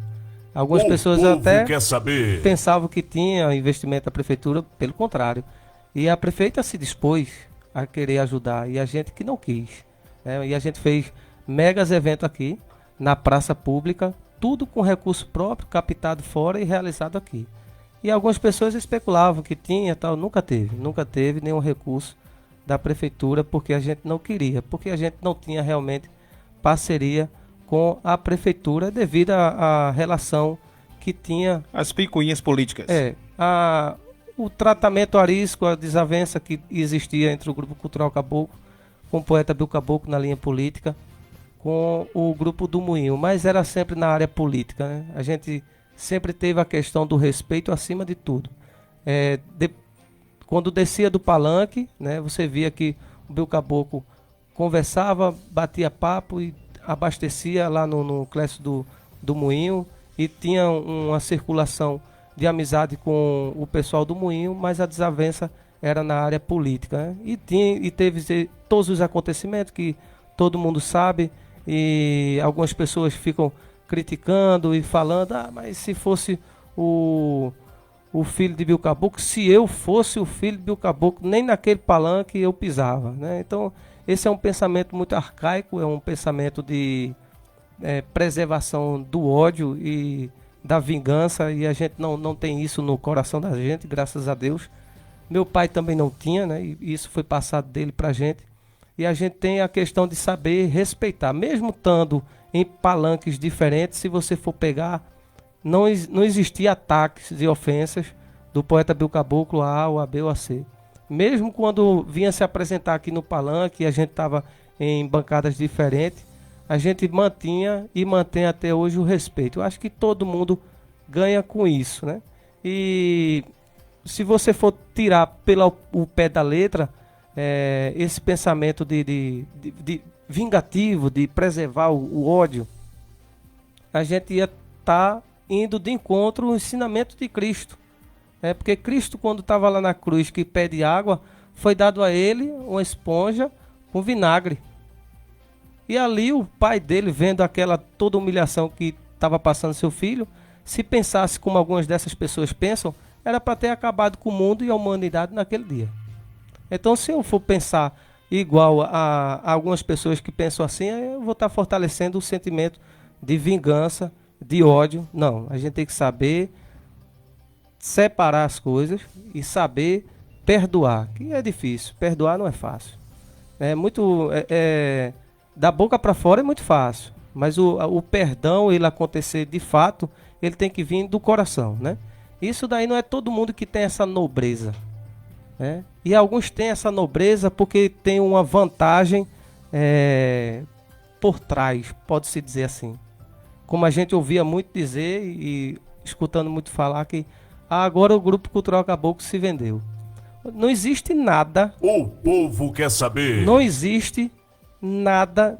Algumas pessoas até quer saber. pensavam que tinha investimento da prefeitura, pelo contrário. E a prefeita se dispôs a querer ajudar, e a gente que não quis. E a gente fez megas eventos aqui, na praça pública, tudo com recurso próprio, captado fora e realizado aqui. E algumas pessoas especulavam que tinha, tal, nunca teve nenhum recurso da prefeitura, porque a gente não queria, porque a gente não tinha realmente parceria com a prefeitura devido à relação que tinha. As picuinhas políticas. O tratamento arisco, a desavença que existia entre o Grupo Cultural Caboclo, com o poeta Bill Caboclo na linha política, com o Grupo do Moinho, mas era sempre na área política, né? A gente sempre teve a questão do respeito acima de tudo. Quando descia do palanque, né, você via que o Bill Caboclo conversava, batia papo e abastecia lá no Clécio do Moinho, e tinha uma circulação de amizade com o pessoal do Moinho, mas a desavença era na área política, né? E teve todos os acontecimentos que todo mundo sabe, e algumas pessoas ficam criticando e falando: mas se fosse o filho de Bill Caboclo, se eu fosse o filho de Bill Caboclo, nem naquele palanque eu pisava, né? Então esse é um pensamento muito arcaico, é um pensamento de preservação do ódio e da vingança, e a gente não tem isso no coração da gente, graças a Deus. Meu pai também não tinha, né? E isso foi passado dele pra gente. E a gente tem a questão de saber respeitar, mesmo estando em palanques diferentes. Se você for pegar, não existia ataques e ofensas do poeta Bill Caboclo a ou a B ou a C. Mesmo quando vinha se apresentar aqui no palanque e a gente estava em bancadas diferentes, a gente mantinha e mantém até hoje o respeito. Eu acho que todo mundo ganha com isso, né? E se você for tirar pelo pé da letra, esse pensamento de vingativo, de preservar o ódio, a gente ia estar indo de encontro ao ensinamento de Cristo. Porque Cristo, quando estava lá na cruz, que pede água, foi dado a ele uma esponja com vinagre. E ali o pai dele, vendo aquela toda humilhação que estava passando seu filho, se pensasse como algumas dessas pessoas pensam, era para ter acabado com o mundo e a humanidade naquele dia. Então, se eu for pensar igual a algumas pessoas que pensam assim, eu vou estar fortalecendo o sentimento de vingança, de ódio. Não, a gente tem que saber separar as coisas e saber perdoar, que é difícil, perdoar não é fácil. Da boca para fora é muito fácil, mas o perdão, ele acontecer de fato, ele tem que vir do coração, né? Isso daí não é todo mundo que tem essa nobreza, né? E alguns têm essa nobreza porque tem uma vantagem por trás, pode-se dizer assim. Como a gente ouvia muito dizer e escutando muito falar que agora o Grupo Cultural Caboclo se vendeu. Não existe nada. O povo quer saber. Não existe nada,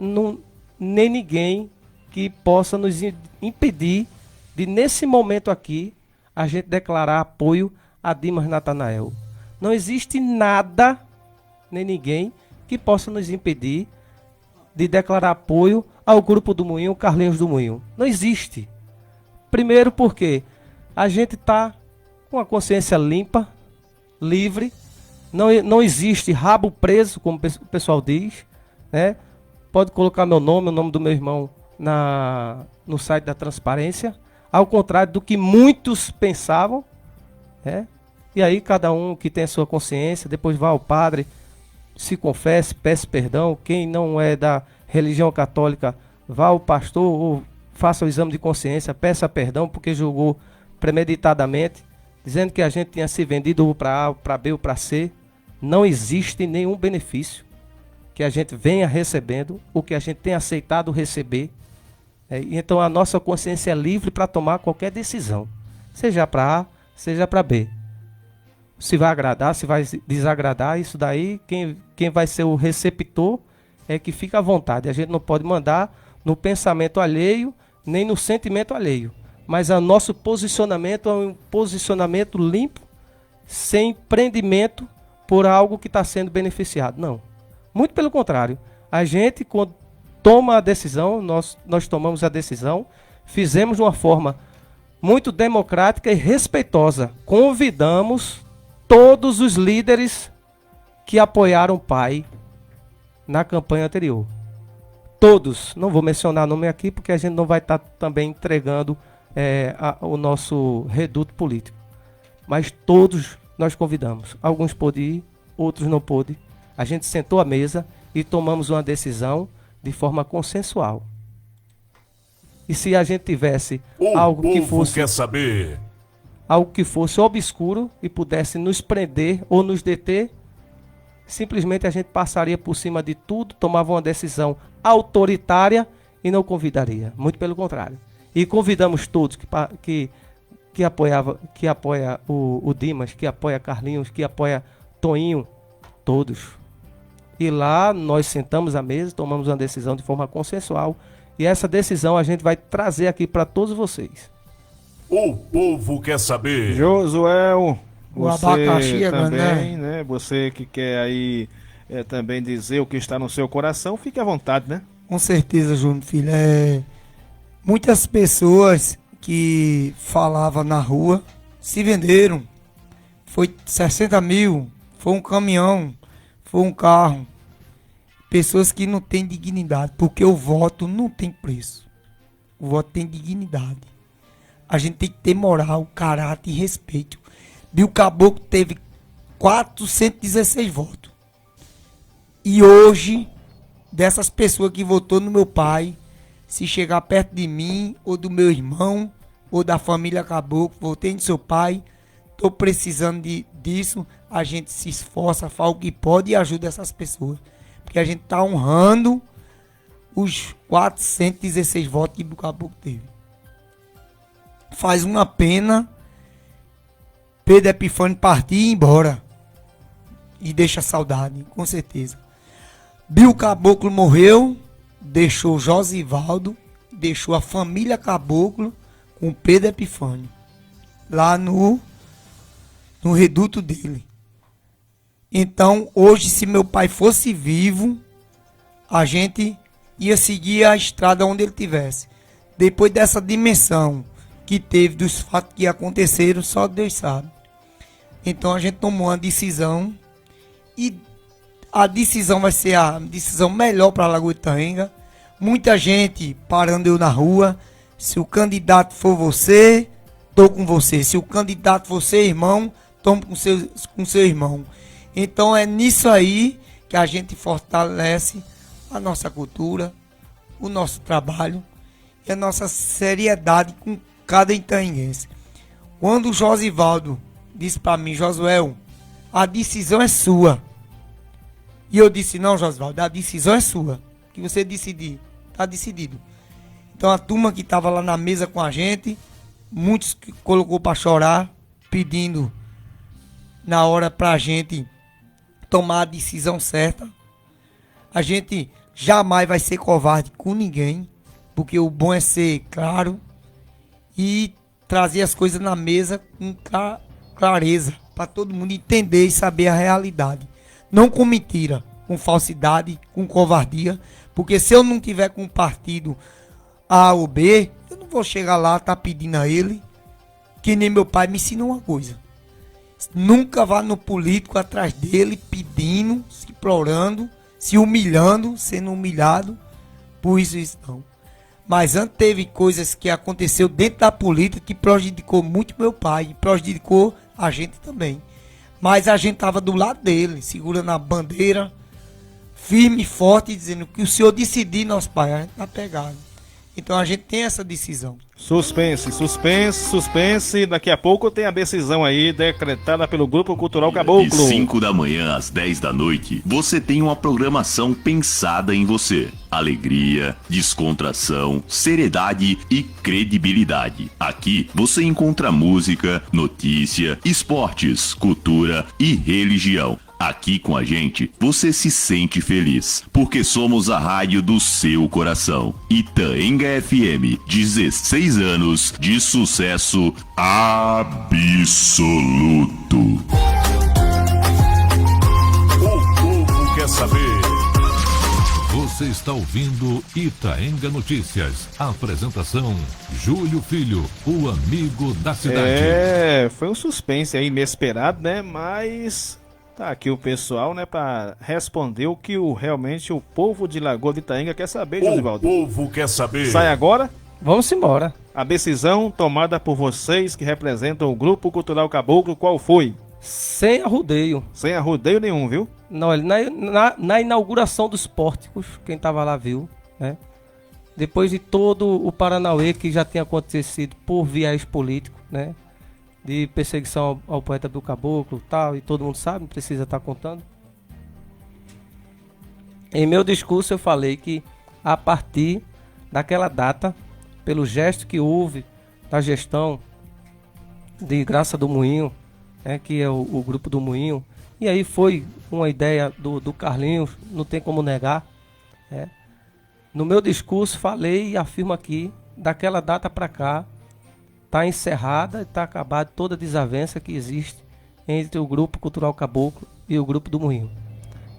nem ninguém que possa nos impedir de, nesse momento aqui, a gente declarar apoio a Dimas Natanael. Não existe nada, nem ninguém, que possa nos impedir de declarar apoio ao Grupo do Moinho, Carlinhos do Moinho. Não existe. Primeiro porque a gente está com a consciência limpa, livre, não existe rabo preso, como o pessoal diz, né? Pode colocar meu nome, o nome do meu irmão no site da transparência, ao contrário do que muitos pensavam, né? E aí cada um que tem a sua consciência, depois vá ao padre, se confesse, peça perdão. Quem não é da religião católica, vá ao pastor ou faça o exame de consciência, peça perdão porque julgou premeditadamente, dizendo que a gente tinha se vendido para A, para B ou para C. Não existe nenhum benefício que a gente venha recebendo, o que a gente tem aceitado receber. Então a nossa consciência é livre para tomar qualquer decisão, seja para A, seja para B. Se vai agradar, se vai desagradar, isso daí, quem vai ser o receptor é que fica à vontade. A gente não pode mandar no pensamento alheio, nem no sentimento alheio. Mas o nosso posicionamento é um posicionamento limpo, sem prendimento por algo que está sendo beneficiado. Não. Muito pelo contrário. A gente, quando toma a decisão, nós tomamos a decisão, fizemos de uma forma muito democrática e respeitosa. Convidamos todos os líderes que apoiaram o pai na campanha anterior. Todos. Não vou mencionar nome aqui porque a gente não vai estar também entregando o nosso reduto político. Mas todos nós convidamos. Alguns pôde ir, outros não pôde. A gente sentou à mesa e tomamos uma decisão de forma consensual. E se a gente tivesse algo que fosse... quer saber. Algo que fosse obscuro e pudesse nos prender ou nos deter, simplesmente a gente passaria por cima de tudo, tomava uma decisão autoritária e não convidaria. Muito pelo contrário. E convidamos todos que apoia o Dimas, que apoia Carlinhos, que apoia Toinho, todos. E lá nós sentamos à mesa, tomamos uma decisão de forma consensual e essa decisão a gente vai trazer aqui para todos vocês. O povo quer saber. Josuel, você abacaxi é também, né? Você que quer aí também dizer o que está no seu coração, fique à vontade, né? Com certeza, Júnior Filho. Muitas pessoas que falavam na rua se venderam. Foi 60 mil, foi um caminhão, foi um carro. Pessoas que não têm dignidade, porque o voto não tem preço. O voto tem dignidade. A gente tem que ter moral, caráter e respeito. Bill Caboclo teve 416 votos. E hoje, dessas pessoas que votou no meu pai, se chegar perto de mim, ou do meu irmão, ou da família Caboclo, votei no seu pai, estou precisando disso, a gente se esforça, faz o que pode e ajuda essas pessoas. Porque a gente está honrando os 416 votos que o Caboclo teve. Faz uma pena Pedro Epifânio partir e ir embora. E deixa saudade, com certeza. Bill Caboclo morreu, deixou Josivaldo, deixou a família Caboclo com Pedro Epifânio. Lá no reduto dele. Então, hoje, se meu pai fosse vivo, a gente ia seguir a estrada onde ele tivesse. Depois dessa dimensão que teve, dos fatos que aconteceram, só Deus sabe. Então, a gente tomou uma decisão e a decisão vai ser a decisão melhor para a Lagoa Itaenga. Muita gente parando eu na rua. Se o candidato for você, tô com você. Se o candidato for você, irmão, tô tome com seu irmão. Então é nisso aí que a gente fortalece a nossa cultura, o nosso trabalho e a nossa seriedade com cada itaenguense. Quando o Josivaldo disse para mim: Josuel, a decisão é sua. E eu disse: não, Josivaldo, a decisão é sua. Que você decidir, está decidido. Então a turma que estava lá na mesa com a gente, muitos que colocou para chorar, pedindo na hora para a gente tomar a decisão certa. A gente jamais vai ser covarde com ninguém, porque o bom é ser claro e trazer as coisas na mesa com clareza, para todo mundo entender e saber a realidade. Não com mentira, com falsidade, com covardia, porque se eu não tiver com um partido A ou B, eu não vou chegar lá, tá pedindo a ele, que nem meu pai me ensinou uma coisa: nunca vá no político atrás dele pedindo, se implorando, se humilhando, sendo humilhado por isso não. Mas antes teve coisas que aconteceu dentro da política que prejudicou muito meu pai, e prejudicou a gente também. Mas a gente estava do lado dele, segurando a bandeira, firme e forte, dizendo que o senhor decidir, nosso pai, a gente tá pegado. Então a gente tem essa decisão. Suspense, suspense, suspense. Daqui a pouco tem a decisão aí decretada pelo Grupo Cultural Caboclo. De 5 da manhã às 10 da noite, você tem uma programação pensada em você. Alegria, descontração, seriedade e credibilidade. Aqui você encontra música, notícia, esportes, cultura e religião. Aqui com a gente, você se sente feliz, porque somos a rádio do seu coração. Itaenga FM, 16 anos de sucesso absoluto. O povo quer saber. Você está ouvindo Itaenga Notícias. Apresentação: Júlio Filho, o amigo da cidade. Foi um suspense aí inesperado, né? Mas tá aqui o pessoal, né, para responder o que realmente o povo de Lagoa de Itaenga quer saber, O Josivaldo. povo quer saber. Sai agora Vamos embora. a decisão tomada por vocês que representam o Grupo Cultural Caboclo. Qual foi? Sem arrudeio. Sem arrudeio nenhum, viu? Não, na inauguração dos pórticos, quem tava lá viu, né? Depois de todo o Paranauê que já tinha acontecido por viés político, né? De perseguição ao poeta do Caboclo tal, e todo mundo sabe, não precisa estar contando. Em meu discurso eu falei que a partir daquela data, pelo gesto que houve da gestão de Graça do Moinho, né, que é o grupo do Moinho, e aí foi uma ideia do Carlinhos, não tem como negar, né? No meu discurso falei e afirmo aqui, daquela data para cá, está encerrada, está acabada toda a desavença que existe entre o Grupo Cultural Caboclo e o Grupo do Moinho.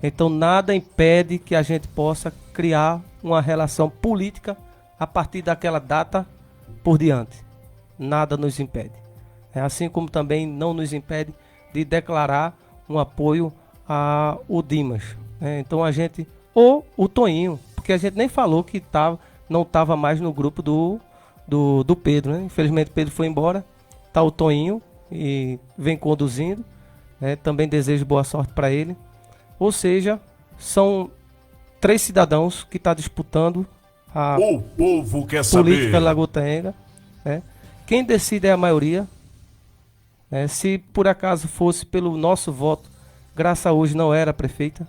Então nada impede que a gente possa criar uma relação política a partir daquela data por diante. Nada nos impede. Assim como também não nos impede de declarar um apoio ao Dimas. Então a gente, ou o Toinho, porque a gente nem falou que não estava mais no grupo do Pedro, né? Infelizmente o Pedro foi embora, tá o Toinho e vem conduzindo, né? Também desejo boa sorte para ele. Ou seja, são 3 cidadãos que estão disputando a O povo quer é saber. política Lagoa de Itaenga, né? Quem decide é a maioria, né? Se por acaso fosse pelo nosso voto, Graça hoje não era prefeita,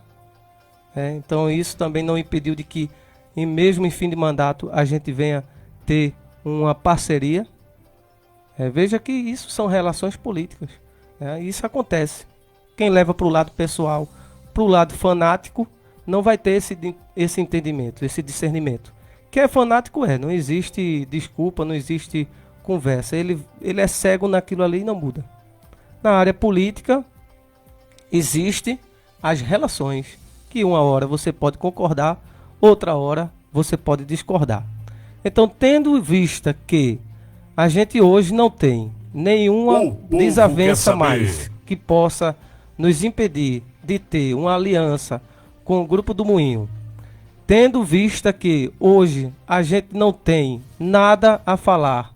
né? Então isso também não impediu de que, mesmo em fim de mandato, a gente venha ter uma parceria. Veja que isso são relações políticas, né? Isso acontece. Quem leva para o lado pessoal, para o lado fanático, não vai ter esse entendimento, esse discernimento. Quem é fanático não existe desculpa, não existe conversa. Ele é cego naquilo ali e não muda. Na área política, existem as relações, que uma hora você pode concordar, outra hora você pode discordar. Então, tendo em vista que a gente hoje não tem nenhuma desavença mais que possa nos impedir de ter uma aliança com o Grupo do Moinho, tendo vista que hoje a gente não tem nada a falar,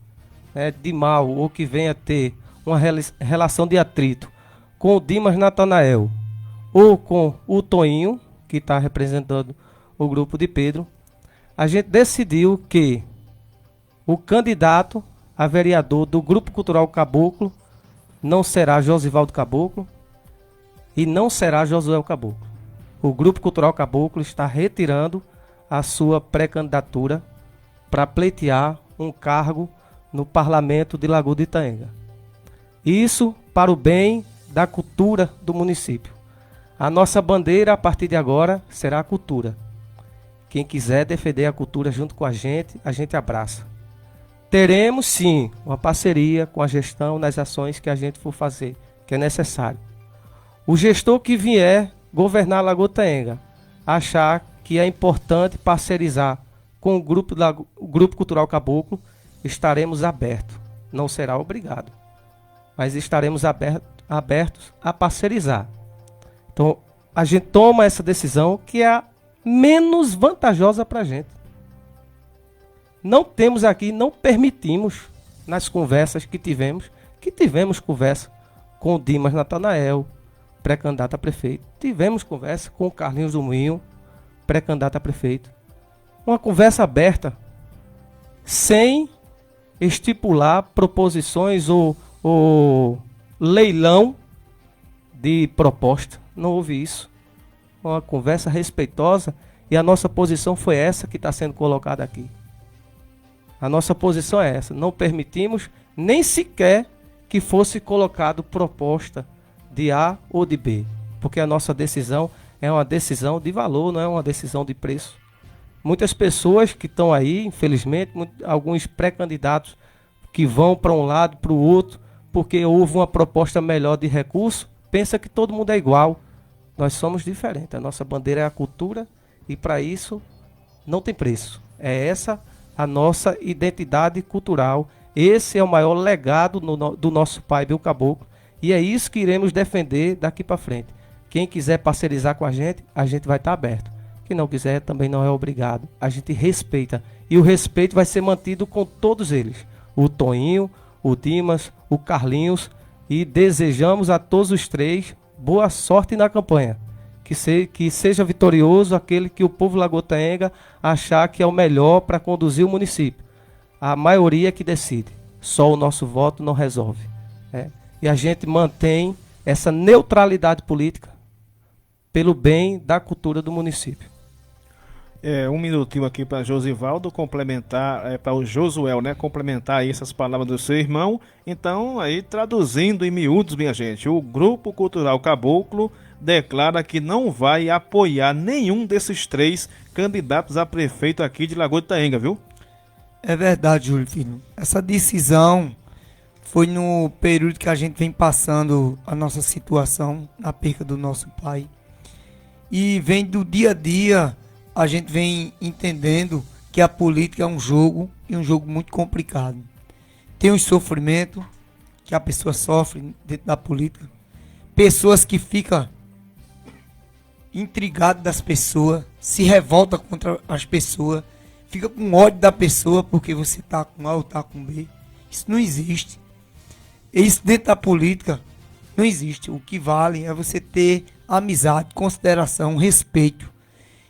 né, de mal ou que venha ter uma relação de atrito com o Dimas Natanael ou com o Toinho, que está representando o grupo de Pedro, a gente decidiu que o candidato a vereador do Grupo Cultural Caboclo não será Josivaldo Caboclo e não será Josué Caboclo. O Grupo Cultural Caboclo está retirando a sua pré-candidatura para pleitear um cargo no Parlamento de Lagoa de Itaenga. Isso para o bem da cultura do município. A nossa bandeira, a partir de agora, será a cultura. Quem quiser defender a cultura junto com a gente abraça. Teremos, sim, uma parceria com a gestão nas ações que a gente for fazer, que é necessário. O gestor que vier governar Lagoa de Itaenga, achar que é importante parcerizar com o Grupo Cultural Caboclo, estaremos abertos. Não será obrigado, mas estaremos abertos a parcerizar. Então, a gente toma essa decisão que é a menos vantajosa para a gente. Não temos aqui, não permitimos, nas conversas que tivemos conversa com o Dimas Natanael, pré-candidato a prefeito. Tivemos conversa com o Carlinhos do Moinho, pré-candidato a prefeito. Uma conversa aberta, sem estipular proposições ou leilão de proposta. Não houve isso. Uma conversa respeitosa e a nossa posição foi essa que está sendo colocada aqui. A nossa posição é essa. Não permitimos nem sequer que fosse colocado proposta de A ou de B. Porque a nossa decisão é uma decisão de valor, não é uma decisão de preço. Muitas pessoas que estão aí, infelizmente, alguns pré-candidatos que vão para um lado, para o outro, porque houve uma proposta melhor de recurso, pensa que todo mundo é igual. Nós somos diferentes. A nossa bandeira é a cultura e para isso não tem preço. É essa a nossa identidade cultural. Esse é o maior legado do nosso pai, Bill Caboclo. E é isso que iremos defender daqui para frente. Quem quiser parcerizar com a gente vai estar aberto. Quem não quiser também não é obrigado. A gente respeita. E o respeito vai ser mantido com todos eles. O Toinho, o Dimas, o Carlinhos. E desejamos a todos os três boa sorte na campanha. Que seja vitorioso aquele que o povo Lagoa de Itaenga achar que é o melhor para conduzir o município. A maioria que decide. Só o nosso voto não resolve. E a gente mantém essa neutralidade política pelo bem da cultura do município. Um minutinho aqui para Josivaldo complementar, para o Josuel, né? Complementar aí essas palavras do seu irmão. Então, aí traduzindo em miúdos, minha gente, o Grupo Cultural Caboclo declara que não vai apoiar nenhum desses três candidatos a prefeito aqui de Lagoa de Itaenga, viu? É verdade, Júlio Filho. Essa decisão foi no período que a gente vem passando a nossa situação, a perca do nosso pai. E vem do dia a dia, a gente vem entendendo que a política é um jogo, e um jogo muito complicado. Tem um sofrimento que a pessoa sofre dentro da política. Pessoas que ficam intrigadas das pessoas, se revoltam contra as pessoas, fica com ódio da pessoa porque você está com A ou está com B. Isso não existe. Isso dentro da política não existe. O que vale é você ter amizade, consideração, respeito.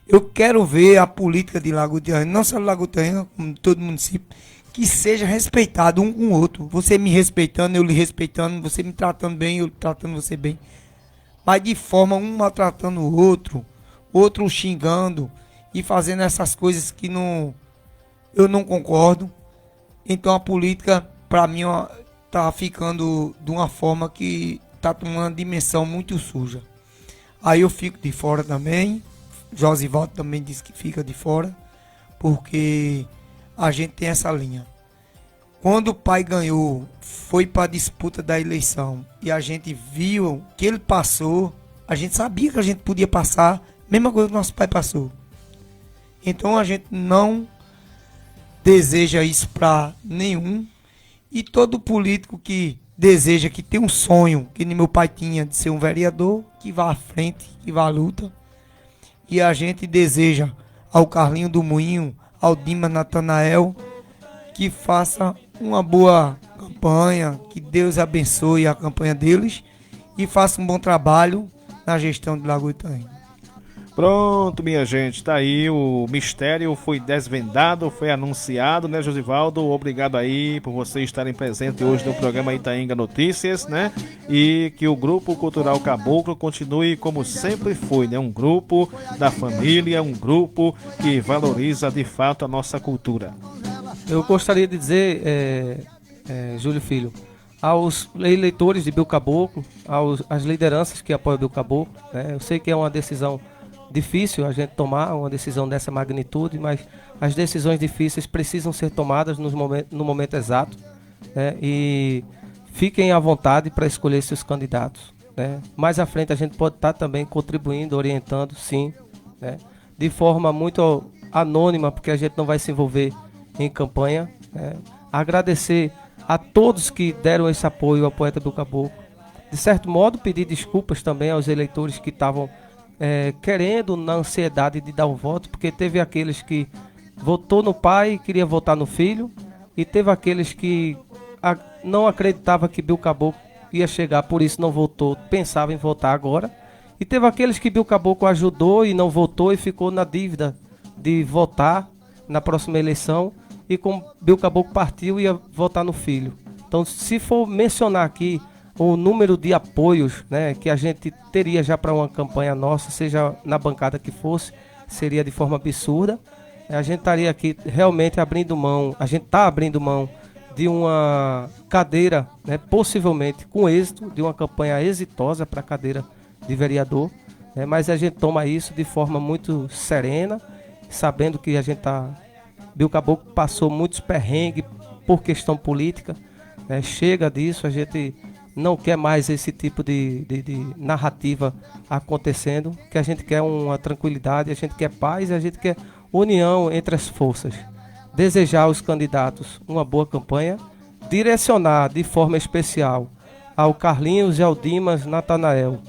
Eu quero ver a política de Lagoa de Itaenga, não só Lagoa de Itaenga, como todo município, que seja respeitado um com o outro. Você me respeitando, eu lhe respeitando, você me tratando bem, eu tratando você bem. Mas de forma um maltratando o outro, outro xingando e fazendo essas coisas que eu não concordo. Então a política, para mim, está ficando de uma forma que está tomando uma dimensão muito suja. Aí eu fico de fora também. Josivaldo também disse que fica de fora, porque a gente tem essa linha. Quando o pai ganhou, foi para a disputa da eleição e a gente viu que ele passou, a gente sabia que a gente podia passar, mesma coisa que nosso pai passou. Então a gente não deseja isso para nenhum, e todo político que deseja, que tem um sonho, que nem meu pai tinha, de ser um vereador, que vá à frente, que vá à luta. E a gente deseja ao Carlinho do Moinho, ao Dimas Natanael, que faça uma boa campanha, que Deus abençoe a campanha deles e faça um bom trabalho na gestão de Lagoa Itaenga. Pronto, minha gente, tá aí, o mistério foi desvendado, foi anunciado, né, Josivaldo? Obrigado aí por vocês estarem presentes hoje no programa Itaenga Notícias, né? E que o Grupo Cultural Caboclo continue como sempre foi, né? Um grupo da família, um grupo que valoriza de fato a nossa cultura. Eu gostaria de dizer, Júlio Filho, aos eleitores de Bill Caboclo, às lideranças que apoiam Bill Caboclo, né? Eu sei que é uma decisão difícil a gente tomar, uma decisão dessa magnitude, mas as decisões difíceis precisam ser tomadas no momento exato, né? E fiquem à vontade para escolher seus candidatos, né? Mais à frente a gente pode estar também contribuindo, orientando, sim, né? De forma muito anônima, porque a gente não vai se envolver em campanha, né? Agradecer a todos que deram esse apoio ao poeta Bill Caboclo. De certo modo, pedir desculpas também aos eleitores que estavam querendo, na ansiedade de dar o voto, porque teve aqueles que votou no pai e queria votar no filho, e teve aqueles que não acreditavam que Bill Caboclo ia chegar, por isso não votou, pensava em votar agora, e teve aqueles que Bill Caboclo ajudou e não votou e ficou na dívida de votar na próxima eleição, e como Bill Caboclo partiu, ia votar no filho. Então, se for mencionar aqui o número de apoios, né, que a gente teria já para uma campanha nossa, seja na bancada que fosse, seria de forma absurda. A gente estaria aqui realmente abrindo mão, a gente está abrindo mão de uma cadeira, né, possivelmente com êxito, de uma campanha exitosa para a cadeira de vereador, né, mas a gente toma isso de forma muito serena, sabendo que a gente Bill Caboclo passou muitos perrengues por questão política, né, chega disso, a gente não quer mais esse tipo de narrativa acontecendo, que a gente quer uma tranquilidade, a gente quer paz, a gente quer união entre as forças. Desejar aos candidatos uma boa campanha, direcionar de forma especial ao Carlinhos e ao Dimas Natanael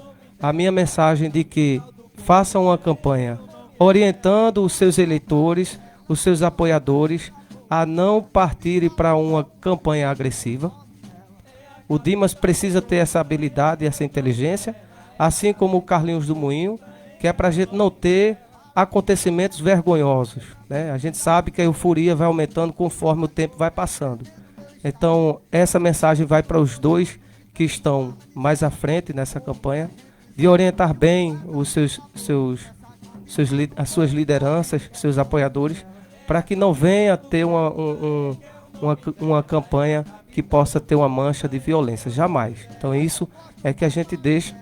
a minha mensagem de que façam uma campanha orientando os seus eleitores, os seus apoiadores, a não partirem para uma campanha agressiva. O Dimas precisa ter essa habilidade e essa inteligência, assim como o Carlinhos do Moinho, que é para a gente não ter acontecimentos vergonhosos, né? A gente sabe que a euforia vai aumentando conforme o tempo vai passando. Então, essa mensagem vai para os dois que estão mais à frente nessa campanha, de orientar bem as suas lideranças, seus apoiadores, para que não venha ter uma campanha que possa ter uma mancha de violência, jamais. Então isso é que a gente deixa,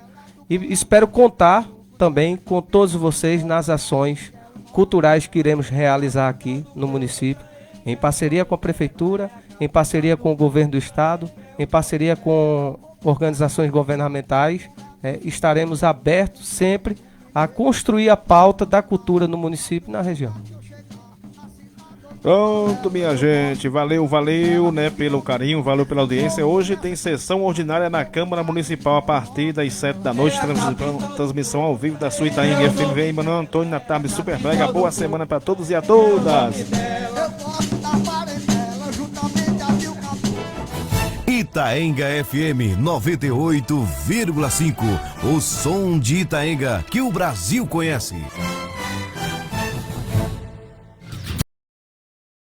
e espero contar também com todos vocês nas ações culturais que iremos realizar aqui no município, em parceria com a prefeitura, em parceria com o governo do estado, em parceria com organizações governamentais, estaremos abertos sempre a construir a pauta da cultura no município e na região. Pronto, minha gente, valeu, né, pelo carinho, valeu pela audiência. Hoje tem sessão ordinária na Câmara Municipal a partir das 7 da noite, transmissão ao vivo da sua Itaenga FM. Vem, Mano Antônio, na tarde Super Brega. Boa semana para todos e a todas. Itaenga FM 98,5. O som de Itaenga que o Brasil conhece.